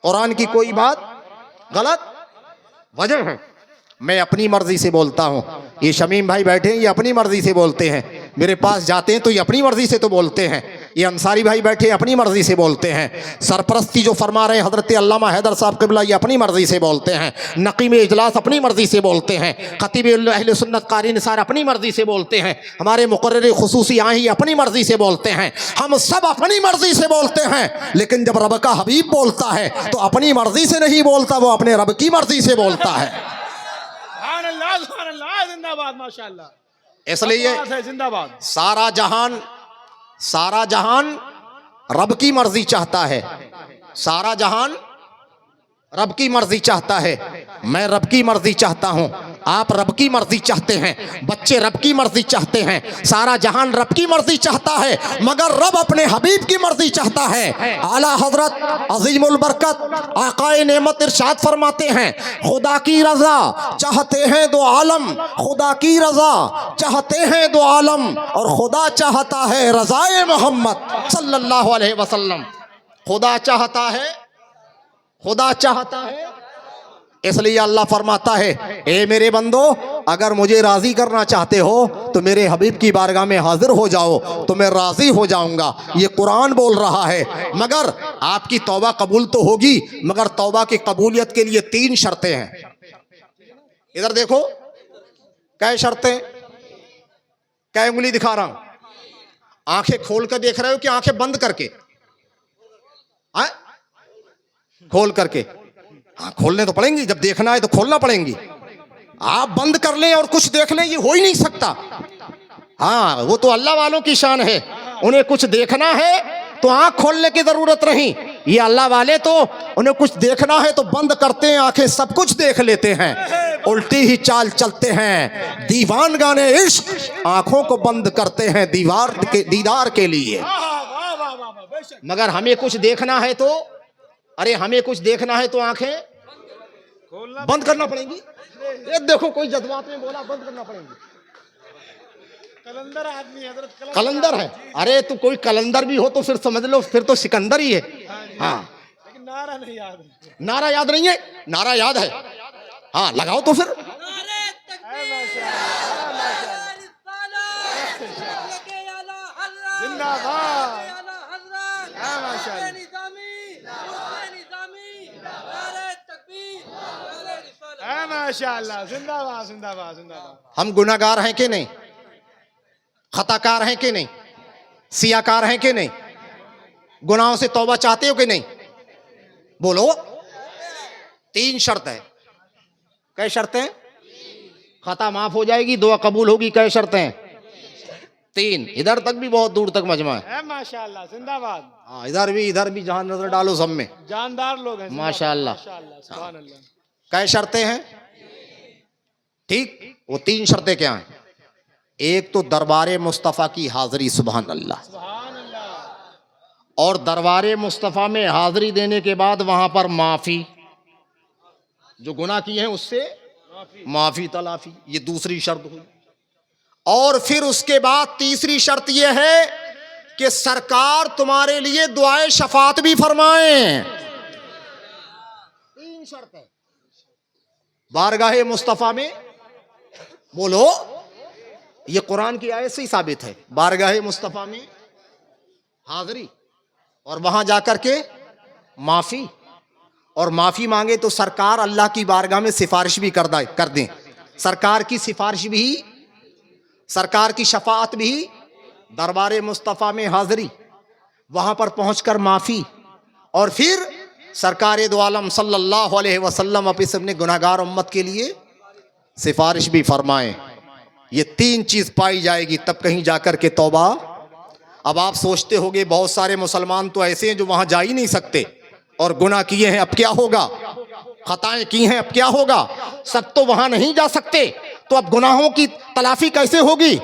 कुरान की कोई बात गलत? वजह है, मैं अपनी मर्जी से बोलता हूं। ये शमीम भाई बैठे हैं, ये अपनी मर्जी से बोलते हैं, मेरे पास जाते हैं तो ये अपनी मर्जी से तो बोलते हैं, ये अंसारी भाई बैठे अपनी मर्जी से बोलते हैं, सरपरस्ती जो फरमा रहे हजरत अल्लामा हैदर साहब क़िबला, ये अपनी मर्जी से बोलते हैं, नकीम इजलास अपनी मर्जी से बोलते हैं, खतीब अहले सुन्नत कारी निसार अपनी मर्जी से बोलते हैं, हमारे मुकर्रर खुसूसी आही अपनी मर्जी से बोलते हैं, हम सब अपनी मर्जी से बोलते हैं। लेकिन जब रब का हबीब बोलता है तो अपनी मर्जी से नहीं बोलता, वो अपने रब की मर्जी से बोलता है। जिंदाबाद, माशाअल्लाह। इसलिए जिंदाबाद। सारा जहान रब की मर्जी चाहता है, सारा जहान रब की मर्जी चाहता है, मैं रब की मर्जी चाहता हूं, आप रब की मर्जी चाहते हैं, बच्चे रब की मर्जी चाहते हैं, सारा जहान रब की मर्जी चाहता है, मगर रब अपने हबीब की मर्जी चाहता है। आला हजरत अजीमुल बरकत आकाए नेमत इरशाद फरमाते हैं, खुदा की रजा चाहते हैं दो आलम, खुदा की रजा चाहते हैं दो आलम, और खुदा चाहता है रजाए मोहम्मद सल्लल्लाहु अलैहि वसल्लम। खुदा चाहता है, खुदा चाहता है, इसलिए अल्लाह फरमाता है, ए मेरे बंदो, अगर मुझे राजी करना चाहते हो तो मेरे हबीब की बारगाह में हाजिर हो जाओ, तो मैं राजी हो जाऊंगा। ये कुरान बोल रहा है। मगर आपकी तौबा कबूल तो होगी, मगर तौबा की कबूलियत के लिए 3 शर्तें हैं। इधर देखो, क्या शर्तें, क्या उंगली दिखा रहा हूं? आंखें खोल कर देख रहे हो कि आंखें बंद करके? खोल करके। हाँ, खोलने तो पड़ेंगी, जब देखना है तो खोलना पड़ेंगी। आप बंद कर लें और कुछ देख लें, ये हो ही नहीं सकता। हाँ, वो तो अल्लाह वालों की शान है, उन्हें कुछ देखना है तो आंख खोलने की जरूरत नहीं। ये अल्लाह वाले तो उन्हें कुछ देखना है तो बंद करते हैं आंखें, सब कुछ देख लेते हैं, उल्टी ही चाल चलते हैं। दीवान गाने इश्क आंखों को बंद करते हैं दीदार के लिए। मगर हमें कुछ देखना है तो, अरे हमें कुछ देखना है तो आंखें बंद करना पड़ेंगी। ये देखो, कोई जज्बात में बोला, बंद करना पड़ेंगी। कलंदर आदमी है, कलंदर है। अरे तो कोई कलंदर भी हो तो फिर समझ लो, फिर तो सिकंदर ही है। हाँ, लेकिन नारा नहीं याद है। नारा याद नहीं है? नारा याद है। हाँ, लगाओ तो फिर। जिंदाबाद है माशाल्लाह है माशाल्लाह जिंदाबाद जिंदाबाद जिंदाबाद हम गुनाहगार हैं कि नहीं, खताकार हैं कि नहीं, सियाकार हैं कि नहीं, गुनाहों से तौबा चाहते हो कि नहीं? बोलो। 3 शर्त है। कै शर्तें हैं? खता माफ हो जाएगी, दुआ कबूल होगी। कै शर्तें हैं? 3। इधर तक भी बहुत दूर तक मजमा है। माशाल्लाह जिंदाबाद। हाँ, इधर भी जहां नजर डालो सब में जानदार लोग हैं। माशाल्लाह। सुभान अल्लाह। कै शर्तें हैं? ठीक, वो 3 शर्तें क्या हैं? एक तो दरबार मुस्तफ़ा की हाजिरी, सुभान अल्लाह। सुभान अल्लाह। और दरबार मुस्तफ़ा में हाजिरी देने के बाद वहां पर माफी, जो गुनाह किए हैं उससे माफी तलाफी, ये दूसरी शर्त हुई। और फिर उसके बाद तीसरी शर्त यह है कि सरकार तुम्हारे लिए दुआए शफात भी फरमाए। 3 शर्त है बारगाहे मुस्तफ़ा में। बोलो, ये कुरान की आयत से ही साबित है। बारगाहे मुस्तफ़ा में हाजिरी और वहां जाकर के माफी, और माफी मांगे तो सरकार अल्लाह की बारगाह में सिफारिश भी कर दें। सरकार की सिफारिश भी, सरकार की शफाअत भी, दरबार मुस्तफ़ा में हाजिरी, वहां पर पहुंचकर माफी, और फिर सरकार दो आलम सल्लल्लाहु अलैहि वसल्लम अपने गुनाहगार उम्मत के लिए सिफारिश भी फरमाएं। ये 3 चीज पाई जाएगी तब कहीं जाकर के तौबा। अब आप सोचते होंगे बहुत सारे मुसलमान तो ऐसे हैं जो वहां जा ही नहीं सकते, और गुनाह किए हैं अब क्या होगा, खताएं की हैं अब क्या होगा, सब तो वहां नहीं जा सकते, तो अब गुनाहों की तलाफी कैसे होगी?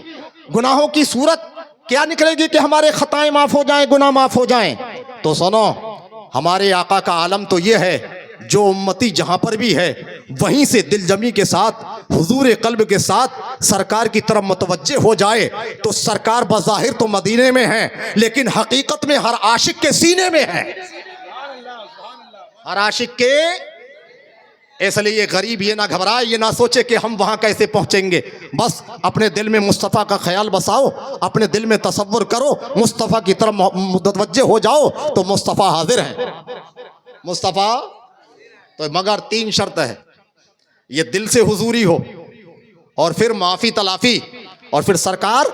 गुनाहों की सूरत क्या निकलेगी कि हमारे खताएं माफ हो जाएं, गुनाह माफ हो जाएं? तो सुनो, हमारे आका का आलम तो ये है, जो उम्मती जहां पर भी है वहीं से दिलजमी के साथ, हुजूर कल्ब के साथ सरकार की तरफ मुतवज्जे हो जाए, तो सरकार बज़ाहिर तो मदीने में है, लेकिन हकीकत में हर आशिक के सीने में है, हर आशिक के। इसलिए ये गरीब ये ना घबराए, ये ना सोचे कि हम वहां कैसे पहुंचेंगे। बस अपने दिल में मुस्तफ़ा का ख्याल बसाओ, अपने दिल में तसव्वुर करो, मुस्तफ़ा की तरफ मुतवज्जे हो जाओ, तो मुस्तफ़ा हाजिर है। मुस्तफ़ा तो मगर 3 शर्त है, ये दिल से हुजूरी हो, और फिर माफी तलाफी, और फिर सरकार।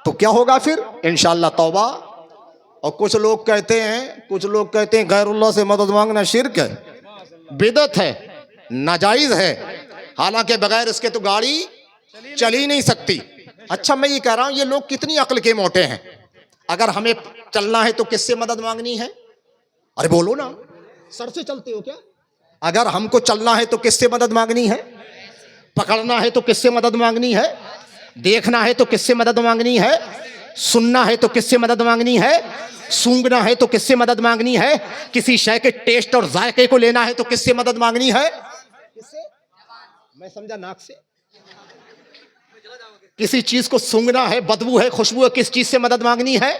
तो क्या होगा फिर? इंशाअल्लाह तौबा। और कुछ लोग कहते हैं गैरुल्लाह से मदद मांगना शिर्क है, बिदअत है, नाजायज है, हालांकि बगैर इसके तो गाड़ी चल ही नहीं सकती। अच्छा, मैं ये कह रहा हूं, ये लोग कितनी अक्ल के मोटे हैं। अगर हमें चलना है तो किससे मदद मांगनी है? अरे बोलो ना, सर से चलते हो क्या? अगर हमको चलना है तो किससे मदद मांगनी है? पकड़ना है तो किससे मदद मांगनी है? देखना है तो किससे मदद मांगनी है? सुनना है तो किससे मदद मांगनी है? सूंघना है तो किससे मदद मांगनी है? किसी शय के टेस्ट और जायके को लेना है तो किससे मदद मांगनी है? किससे? मैं समझा नाक से। किसी चीज को सूंघना है, बदबू है, खुशबू है, किस चीज से मदद मांगनी है?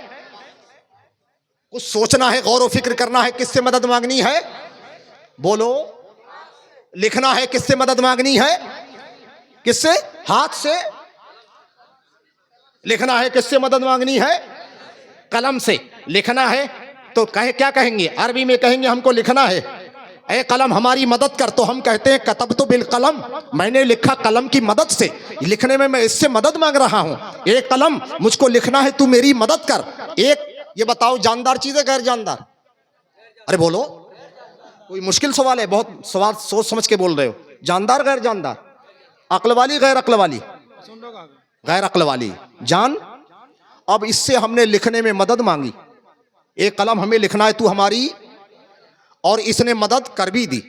कुछ सोचना है, गौर व फिक्र करना है, किससे मदद मांगनी है? बोलो। लिखना है, किससे मदद मांगनी है? किससे? हाथ से। लिखना है, किससे मदद मांगनी है? कलम से। लिखना है तो क्या कहेंगे? अरबी में कहेंगे हमको लिखना है, ए कलम हमारी मदद कर, तो हम कहते हैं कतबतु बिल कलम, मैंने लिखा कलम की मदद से। लिखने में मैं इससे मदद मांग रहा हूं, ए कलम मुझको लिखना है, तू मेरी मदद कर। एक ये बताओ, जानदार चीज है गैर जानदार? अरे बोलो, कोई मुश्किल सवाल है? बहुत सवाल सोच समझ के बोल रहे हो। जानदार गैर जानदार, अक्ल वाली गैर अक्ल वाली? गैर अक्ल वाली। जान, अब इससे हमने लिखने में मदद मांगी, एक कलम हमें लिखना है, तू हमारी, और इसने मदद कर भी दी।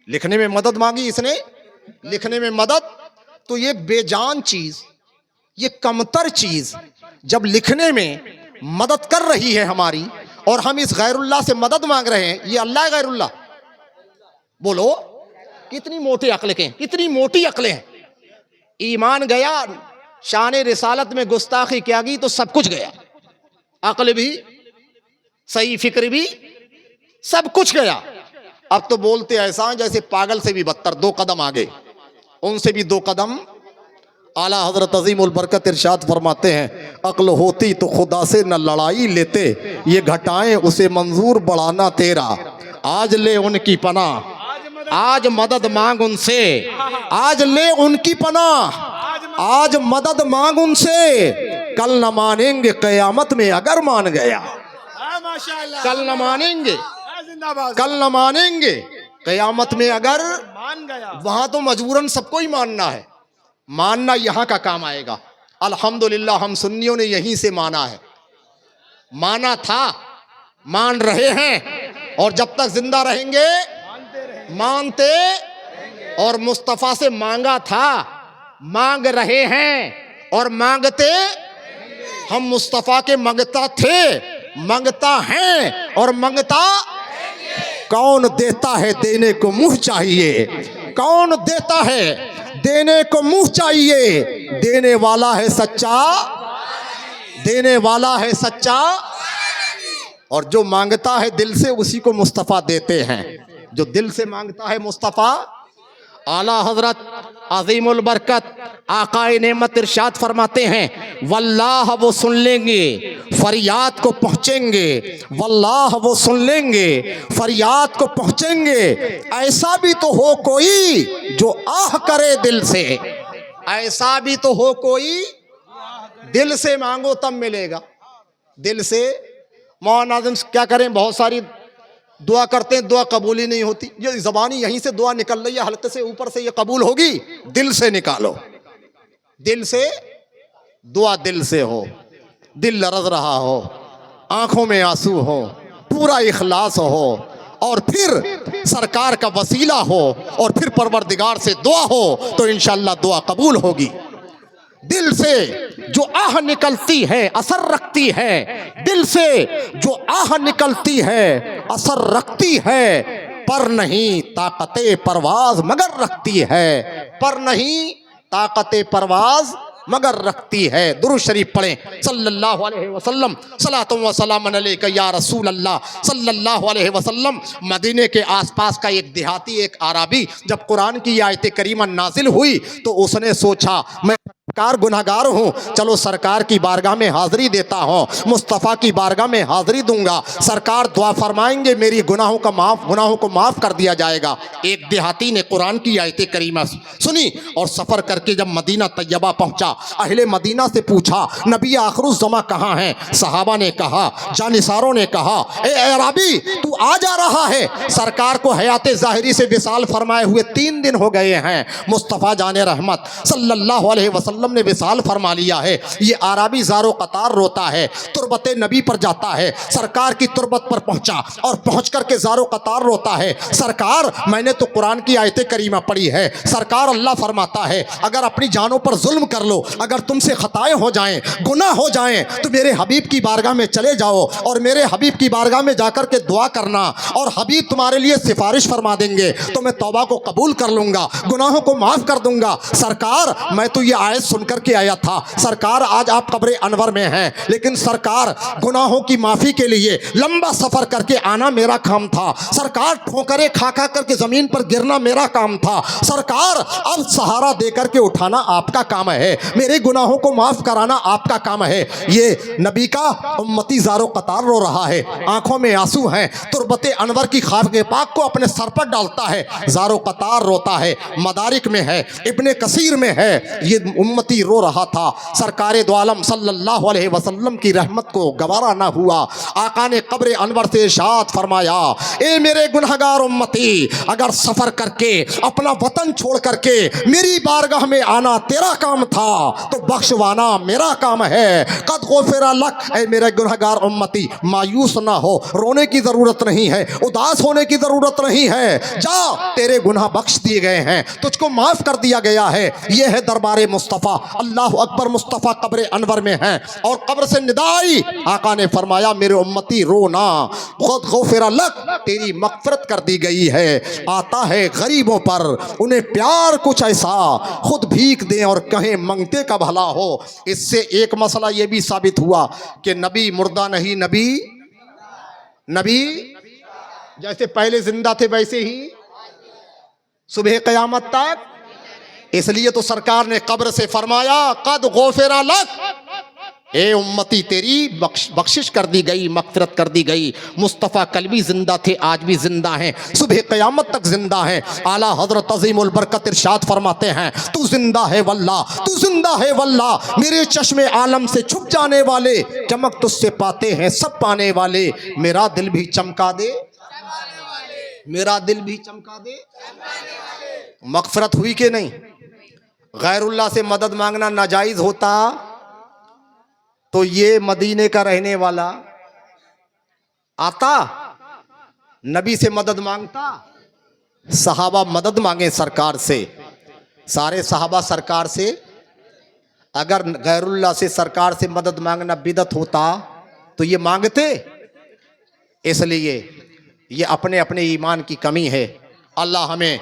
लिखने में मदद मांगी इसने, लिखने में मदद। तो ये बेजान चीज, ये कमतर चीज जब लिखने में मदद कर रही है हमारी, और हम इस गैरुल्लाह से मदद मांग रहे हैं, ये अल्लाह है गैरुल्लाह? बोलो, कितनी मोटी अक्लें हैं, कितनी मोटी अक्लें हैं। ईमान गया, शान रिसालत में गुस्ताखी क्या गई तो सब कुछ गया, अक्ल भी, सही फिक्र भी, सब कुछ गया। अब तो बोलते ऐसा है जैसे पागल से भी बदतर, 2 कदम आगे, उनसे भी 2 कदम आला हजरत अजीमुल बरकत इरशाद फरमाते हैं, अक्ल होती तो खुदा से न लड़ाई लेते, ये घटाएं उसे मंजूर बढ़ाना तेरा। आज ले उनकी पनाह, आज मदद मांग उनसे, आज ले उनकी पनाह, आज मदद मांग उनसे, कल न मानेंगे क़यामत में अगर मान गया। हाँ, माशाअल्लाह। कल न मानेंगे, हाँ, जिंदाबाद। कल न मानेंगे क़यामत में अगर मान गया। वहां तो मजबूरन सबको ही मानना है, मानना यहाँ का काम आएगा। अल्हम्दुलिल्लाह हम सुन्नियों ने यहीं से माना है, माना था, मान रहे हैं और जब तक जिंदा रहेंगे मानते, और मुस्तफ़ा से मांगा था, मांग रहे हैं और मांगते। हम मुस्तफ़ा के मंगता थे, मंगता हैं और मंगता। कौन देता है देने को मुंह चाहिए, कौन देता है देने को मुंह चाहिए, देने वाला है सच्चा, देने वाला है सच्चा। और जो मांगता है दिल से उसी को मुस्तफ़ा देते हैं, जो दिल से मांगता है मुस्तफ़ा। आला हजरत अजीमुल बरकत आकाए नेमत इरशाद फरमाते हैं, वल्लाह वो सुन लेंगे फरियाद को पहुँचेंगे, वल्लाह वो सुन लेंगे फरियाद को पहुँचेंगे। ऐसा भी तो हो कोई जो आह करे दिल से, ऐसा भी तो हो कोई, दिल से मांगो तब मिलेगा, दिल से। मौलाना आज़म क्या करें, बहुत सारी दुआ करते हैं, दुआ कबूल ही नहीं होती। ये ज़बानी यहीं से दुआ निकल रही है, हल्के से ऊपर से ये कबूल होगी, दिल से निकालो, दिल से दुआ, दिल से हो, दिल लरज़ रहा हो, आंखों में आंसू हो, पूरा इखलास हो, और फिर सरकार का वसीला हो, और फिर परवरदिगार से दुआ हो, तो इंशाअल्लाह दुआ कबूल होगी। दिल से जो आह निकलती है असर रखती है, दिल से जो आह निकलती है असर रखती है, पर नहीं ताकते परवाज मगर रखती है, पर नहीं ताकते परवाज मगर रखती है। दुरूद शरीफ पढ़ें सल्लल्लाहु अलैहि वसल्लम, सलातो व सलामन अलैका या रसूल अल्लाह सल्लल्लाहु अलैहि वसल्लम। मदीने के आसपास का एक देहाती, एक आराबी, जब कुरान की आयत करीमा नाजिल हुई तो उसने सोचा, मैं सरकार गुनहगार हूँ, चलो सरकार की बारगाह में हाजिरी देता हूँ, मुस्तफ़ा की बारगाह में हाजिरी दूंगा, सरकार दुआ फरमाएंगे, मेरी गुनाहों को माफ़ कर दिया जाएगा। एक देहाती ने कुरान की आयत करीमा सुनी और सफ़र करके जब मदीना तैयबा पहुँचा, अहले मदीना से पूछा, नबी आखिरुज़्ज़मा कहाँ हैं? सहाबा ने कहा, जानिसारों ने कहा, ए अराबी तू आ जा रहा है। सरकार को हयात ज़ाहिरी से विसाल फरमाए हुए 3 दिन हो गए हैं। मुस्तफ़ा जाने रहमत सल्लल्लाहु अलैहि वसल्लम ने विसाल फरमा लिया है। ये आराबी ज़ारो कतार रोता है, तुरबत नबी पर जाता है, सरकार की तुरबत पर पहुंचा और पहुंच करके ज़ारो कतार रोता है, सरकार मैंने तो कुरान की आयत करीमा पढ़ी है, सरकार अल्लाह फरमाता है अगर अपनी जानों पर जुल्म कर लो, अगर तुमसे खताएं हो जाएं, गुनाह हो जाएं, तो मेरे हबीब की बारगाह में चले जाओ और मेरे हबीब की बारगाह में जाकर के दुआ करना, और हबीब तुम्हारे लिए सिफारिश फरमा देंगे तो मैं तौबा को कबूल कर लूँगा, गुनाहों को माफ़ कर दूँगा। सरकार मैं तो ये आयत सुन करके आया था, सरकार आज आप कब्र अनवर में हैं, लेकिन सरकार गुनाहों की माफ़ी के लिए लंबा सफ़र करके आना मेरा काम था, सरकार ठोकरें खा खा करके ज़मीन पर गिरना मेरा काम था, सरकार अब सहारा दे करके उठाना आपका काम है, मेरे गुनाहों को माफ़ कराना आपका काम है। ये नबी का उम्मती ज़ारो कतार रो रहा है, आंखों में आंसू हैं, तुरबत अनवर की खाक पाक को अपने सर पर डालता है, ज़ारो कतार रोता है। मदारिक में है, इब्ने कसीर में है, ये उम्मती रो रहा था। सरकार दो आलम सल्लल्लाहु अलैहि वसल्लम की रहमत को गवारा ना हुआ, आका ने कब्र अनवर से इरशाद फरमाया, ए मेरे गुनहगार उम्मती, अगर सफ़र करके अपना वतन छोड़ करके मेरी बारगाह में आना तेरा काम था तो बख्शवाना मेरा काम है। कद गोफिरा लक, ए मेरे गुनहगार उम्मती, मायूस ना हो, रोने की ज़रूरत नहीं है, उदास होने की ज़रूरत नहीं है, जा तेरे गुनाह बख्श दिए गए हैं, तुझको माफ़ कर दिया गया है। यह है दरबार मुस्तफ़ा, अल्लाह अकबर। मुस्तफ़ा कब्र अनवर में हैं और कब्र से निदाई, आका ने फरमाया मेरे उम्मती रोना, खुद गोफिरा लक, तेरी मग़फ़िरत कर दी गई है। आता है गरीबों पर उन्हें प्यार कुछ ऐसा, खुद भीख दें और कहें मंगते का भला हो। इससे एक मसला ये भी साबित हुआ कि नबी मुर्दा नहीं, नबी जैसे पहले जिंदा थे वैसे ही सुबह क़यामत तक। इसलिए तो सरकार ने कब्र से फरमाया कद गोफिरा लक, ए उम्मती तेरी बख्शिश कर दी गई, मगफिरत कर दी गई। मुस्तफ़ा कल भी जिंदा थे, आज भी जिंदा हैं, सुबह क़यामत तक जिंदा हैं। आला हज़रत अज़ीमुल बरकत इरशाद फरमाते हैं, तू जिंदा है वल्लाह, तू जिंदा है वल्लाह, मेरे चश्मे आलम से छुप जाने वाले, चमक तुझसे पाते हैं सब पाने वाले। मेरा दिल भी चमका दे, मेरा दिल भी चमका दे। मगफिरत हुई कि नहीं? गैरुल्लाह से मदद मांगना नाजायज होता तो ये मदीने का रहने वाला आता नबी से मदद मांगता? सहाबा मदद मांगे सरकार से, सारे सहाबा सरकार से। अगर गैरुल्लाह से सरकार से मदद मांगना बिदअत होता तो ये मांगते? इसलिए ये अपने अपने ईमान की कमी है। अल्लाह हमें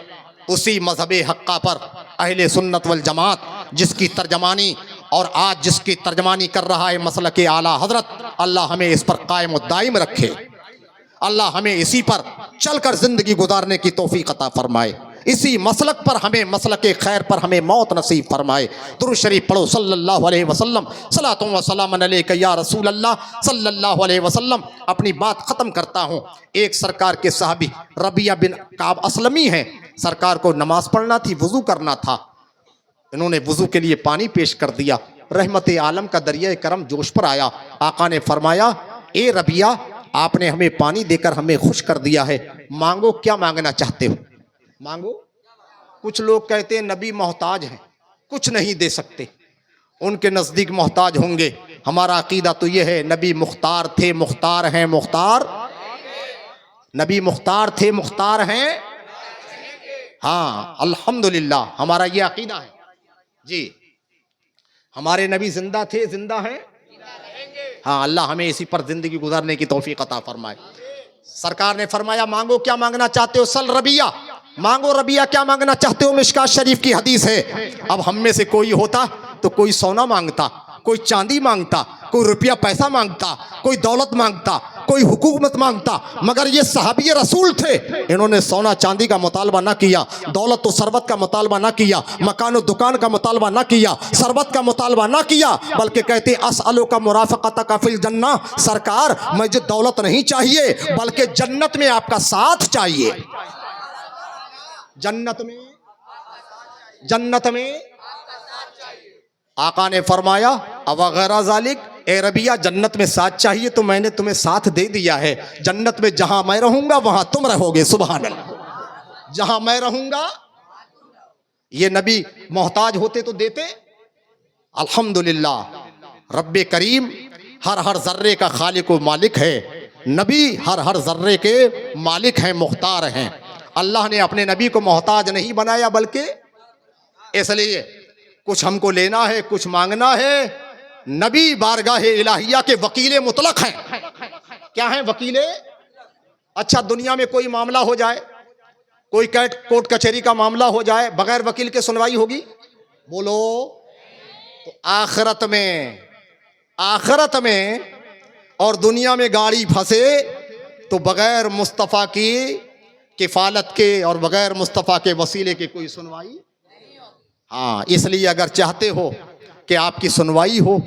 उसी मजहब हक्का पर अहले सुन्नत वल जमात, जिसकी तर्जमानी और आज जिसकी तर्जमानी कर रहा है मसलक आला हजरत, अल्लाह हमें इस पर कायम और दायम रखे। अल्लाह हमें इसी पर चलकर जिंदगी गुजारने की तौफीक अता फरमाए, इसी मसलक पर हमें, मसलक खैर पर हमें मौत नसीब फरमाए। दुरूद शरीफ पढ़ो सल्लल्लाहु अलैहि वसल्लम, सलातु व सलाम अलैका या रसूल अल्लाह सल्लल्लाहु अलैहि वसल्लम। अपनी बात ख़त्म करता हूँ। एक सरकार के साहबी रबिया बिन काब असलमी हैं, सरकार को नमाज पढ़ना थी, वज़ू करना था। इन्होंने वज़ू के लिए पानी पेश कर दिया। रहमत आलम का दरिया करम जोश पर आया। आका ने फरमाया, ए रबिया, आपने हमें पानी देकर हमें खुश कर दिया है, मांगो क्या मांगना चाहते हो, मांगो। कुछ लोग कहते हैं नबी मोहताज हैं, कुछ नहीं दे सकते, उनके नज़दीक मोहताज होंगे। हमारा अकीदा तो यह है, नबी मुख्तार थे, मुख्तार हैं, मुख्तार, नबी मुख्तार थे, मुख्तार हैं। हाँ अल्हम्दुलिल्लाह, हमारा ये अकीदा है जी। हमारे नबी जिंदा थे, जिंदा हैं। हाँ, अल्लाह हमें इसी पर जिंदगी गुजारने की तौफीक अता फरमाए। सरकार ने फरमाया, मांगो क्या मांगना चाहते हो, सल रबिया, मांगो रबिया क्या मांगना चाहते हो। मिशकात शरीफ की हदीस है। अब हम में से कोई होता तो कोई सोना मांगता, कोई चांदी मांगता, कोई रुपया पैसा मांगता, कोई दौलत मांगता, कोई हुकूमत मांगता, मगर ये सहाबी रसूल थे, इन्होंने सोना चांदी का मुतालबा ना किया, दौलत तो सरबत का मुतालबा ना किया, मकान दुकान का मुतालबा ना किया, सरबत का मुतालबा ना किया, बल्कि कहते असअलु का मुराफ़क़त का फिल जन्ना, सरकार मुझे दौलत नहीं चाहिए, बल्कि जन्नत में आपका साथ चाहिए। जन्नत में, जन्नत में आका ने फरमाया, अवगैरा ज़ालिक, ए रबिया, जन्नत में साथ चाहिए तो मैंने तुम्हें साथ दे दिया है। जन्नत में जहां मैं रहूंगा वहां तुम रहोगे, सुभान अल्लाह। जहां मैं रहूंगा, ये नबी मोहताज होते तो देते। अल्हम्दुलिल्लाह, रब्बे करीम हर हर जर्रे का खालिक व मालिक है, नबी हर हर जर्रे के मालिक हैं, मुख्तार हैं। अल्लाह ने अपने नबी को मोहताज नहीं बनाया, बल्कि इसलिए कुछ हमको लेना है, कुछ मांगना है, नबी बारगाह इलाहिया के वकीले मुतलक हैं। क्या हैं वकीले? अच्छा, दुनिया में कोई मामला हो जाए, कोई कोर्ट कचहरी का मामला हो जाए, बगैर वकील के सुनवाई होगी? बोलो। तो आखिरत में, आखिरत में और दुनिया में गाड़ी फंसे तो बगैर मुस्तफ़ा की किफ़ालत के और बगैर मुस्तफ़ा के वसीले के कोई सुनवाई। हाँ, इसलिए अगर चाहते हो कि आपकी सुनवाई हो,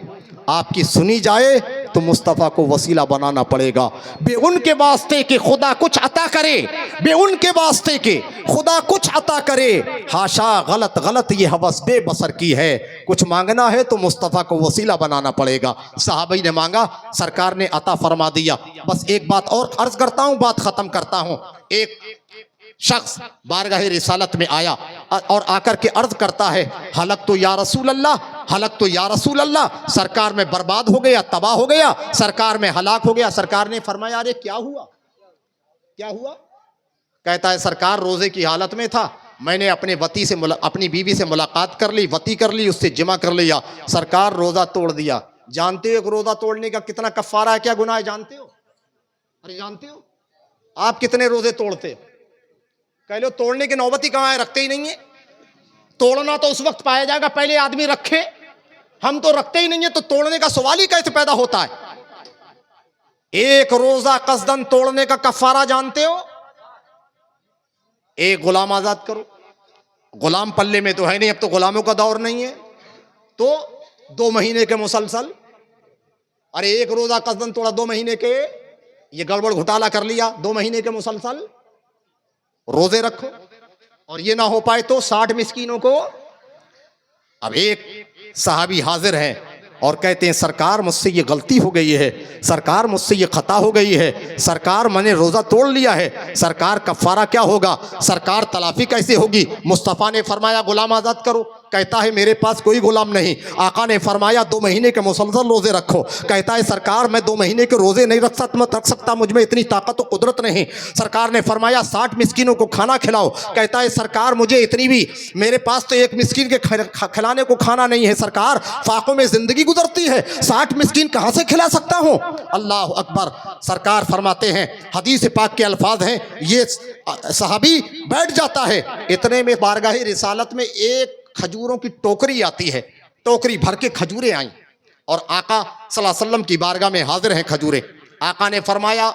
आपकी सुनी जाए, तो मुस्तफ़ा को वसीला बनाना पड़ेगा। बे उनके वास्ते कि खुदा कुछ अता करे, बे उनके वास्ते कि खुदा कुछ अता करे। हाशा, गलत गलत ये हवस बेबसर की है। कुछ मांगना है तो मुस्तफ़ा को वसीला बनाना पड़ेगा। सहाबी ने मांगा, सरकार ने अता फरमा दिया। बस एक बात और अर्ज करता हूँ, बात ख़त्म करता हूँ। एक शख्स बारगाह रिसालत में आया और आकर के अर्ज करता है, हलक तो या रसूल अल्लाह, हलक तो या रसूल अल्लाह, सरकार में बर्बाद हो गया, तबाह हो गया, सरकार में हलाक हो गया। सरकार ने फरमाया, अरे क्या हुआ, क्या हुआ? कहता है, सरकार रोजे की हालत में था, मैंने अपने वती से अपनी बीवी से मुलाकात कर ली, वती कर ली, उससे जिमा कर लिया, सरकार रोजा तोड़ दिया। जानते हो रोजा तोड़ने का कितना कफ़ारा है, क्या गुनाह है, जानते हो? अरे जानते हो आप कितने रोजे तोड़ते हो? कह लो तोड़ने की नौबती कहाँ है, रखते ही नहीं है। तोड़ना तो उस वक्त पाया जाएगा पहले आदमी रखे, हम तो रखते ही नहीं है, तो तोड़ने का सवाल ही कैसे पैदा होता है? एक रोजा कसदन तोड़ने का कफारा जानते हो? एक गुलाम आजाद करो, गुलाम पल्ले में तो है नहीं, अब तो गुलामों का दौर नहीं है। तो 2 महीने के मुसलसल, अरे एक रोजा कसदन तोड़ा 2 महीने के, ये गड़बड़ घोटाला कर लिया। 2 महीने के मुसलसल रोजे रखो, और ये ना हो पाए तो 60 मिस्कीनों को। अब एक सहाबी हाजिर है और कहते हैं सरकार मुझसे ये गलती हो गई है, सरकार मुझसे ये खता हो गई है, सरकार मैंने रोज़ा तोड़ लिया है, सरकार कफ़ारा क्या होगा, सरकार तलाफी कैसे होगी। मुस्तफ़ा ने फरमाया गुलाम आज़ाद करो। कहता है मेरे पास कोई गुलाम नहीं। आका ने फरमाया 2 महीने के मुसलसल रोज़े रखो। कहता है सरकार मैं 2 महीने के रोज़े नहीं रख सकता, मुझ में इतनी ताकत और कुदरत नहीं। सरकार ने फरमाया 60 मिस्कीनों को खाना खिलाओ। कहता है सरकार मुझे इतनी भी, मेरे पास तो एक मिस्कीन के खिलाने को खाना नहीं है, सरकार फाकों में ज़िंदगी गुजरती है, 60 मिस्कीन कहाँ से खिला सकता हूँ। अल्लाह अकबर। सरकार फरमाते हैं, हदीस पाक के अल्फाज हैं, ये सहाबी बैठ जाता है। इतने में बारगाह रिसालत में एक खजूरों की टोकरी आती है, टोकरी भर के खजूरें आई और आका सल्लल्लाहु अलैहि वसल्लम की बारगाह में हाजिर हैं खजूरें। आका ने फरमाया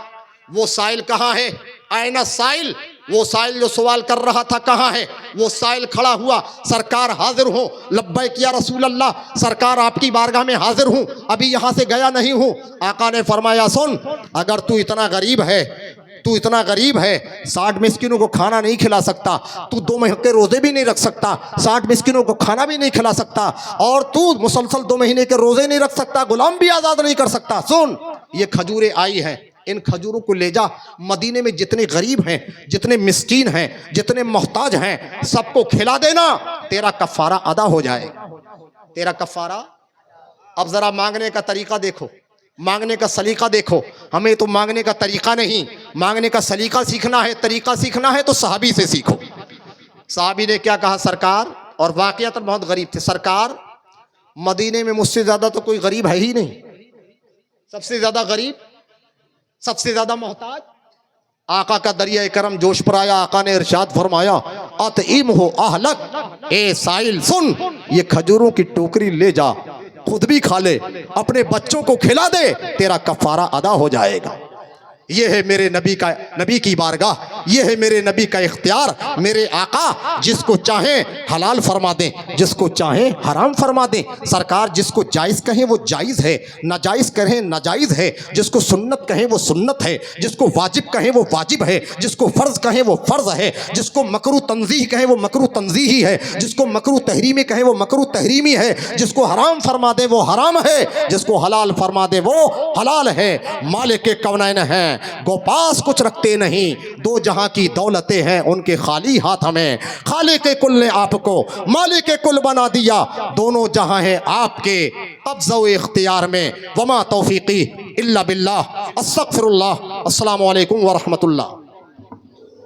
वो साइल कहाँ है, आयना साइल, वो साइल जो सवाल कर रहा था कहाँ है। वो साइल खड़ा हुआ, सरकार हाजिर हो, लब्बैक या रसूल अल्लाह, सरकार आपकी बारगाह में हाजिर हूँ, अभी यहाँ से गया नहीं हूँ। आका ने फरमाया सुन, अगर तू इतना गरीब है, तू इतना गरीब है, 60 मिस्किनों को खाना नहीं खिला सकता, तू 2 महीने के रोजे भी नहीं रख सकता, 60 मिस्किनों को खाना भी नहीं खिला सकता, और तू मुसलसल 2 महीने के रोजे नहीं रख सकता, गुलाम भी आज़ाद नहीं कर सकता। सुन, ये खजूरें आई हैं, इन खजूरों को ले जा, मदीने में जितने गरीब हैं, जितने मिस्कीन हैं, जितने मोहताज हैं, सबको खिला देना, तेरा कफ़ारा अदा हो जाएगा, तेरा कफ़ारा। अब ज़रा मांगने का तरीका देखो, मांगने का सलीका देखो। हमें तो मांगने का तरीका नहीं, मांगने का सलीका सीखना है, तरीका सीखना है तो सहाबी से सीखो। सहाबी ने क्या कहा, सरकार, और वाक़ियतन बहुत गरीब थे, सरकार मदीने में मुझसे ज़्यादा तो कोई गरीब है ही नहीं, सबसे ज़्यादा गरीब, सबसे ज़्यादा मोहताज। आका का दरिया करम जोश पर आया। आका ने इरशाद फरमाया अतईम हो अहलक, ए साइल सुन, ये खजूरों की टोकरी ले जा, खुद भी खा ले, अपने बच्चों को खिला दे, तेरा कफ़ारा अदा हो जाएगा। ये है मेरे नबी की बारगाह, ये है मेरे नबी का इख्तियार। मेरे आका जिसको चाहे हलाल फरमा दें, जिसको चाहे हराम फरमा दें। सरकार जिसको जायज़ कहें वो जायज़ है, नाजायज़ कहें नाजायज़ है, जिसको सुन्नत कहें वो सुन्नत है, जिसको वाजिब कहें वो वाजिब है, जिसको फ़र्ज़ कहें वो फ़र्ज़ है, जिसको मकरू तंज़ीह कहें वो मकरू तंज़ीही है, जिसको मकरू तहरीमी कहें वो मकरू तहरीमी है, जिसको हराम फरमा दे वो हराम है, जिसको हलाल फरमा दे वो हलाल है। मालिक के कौनैन हैं, गो पास कुछ रखते नहीं, 2 जहां की दौलतें हैं उनके खाली हाथ में। खालिक के कुल ने आपको मालिक के कुल बना दिया, दोनों जहां हैं आपके कब्ज़ा व इख्तियार में। वमा तौफीकी इल्ला बिल्लाह, अस्तगफिरुल्लाह। अस्सलामु अलैकुम व रहमतुल्लाह।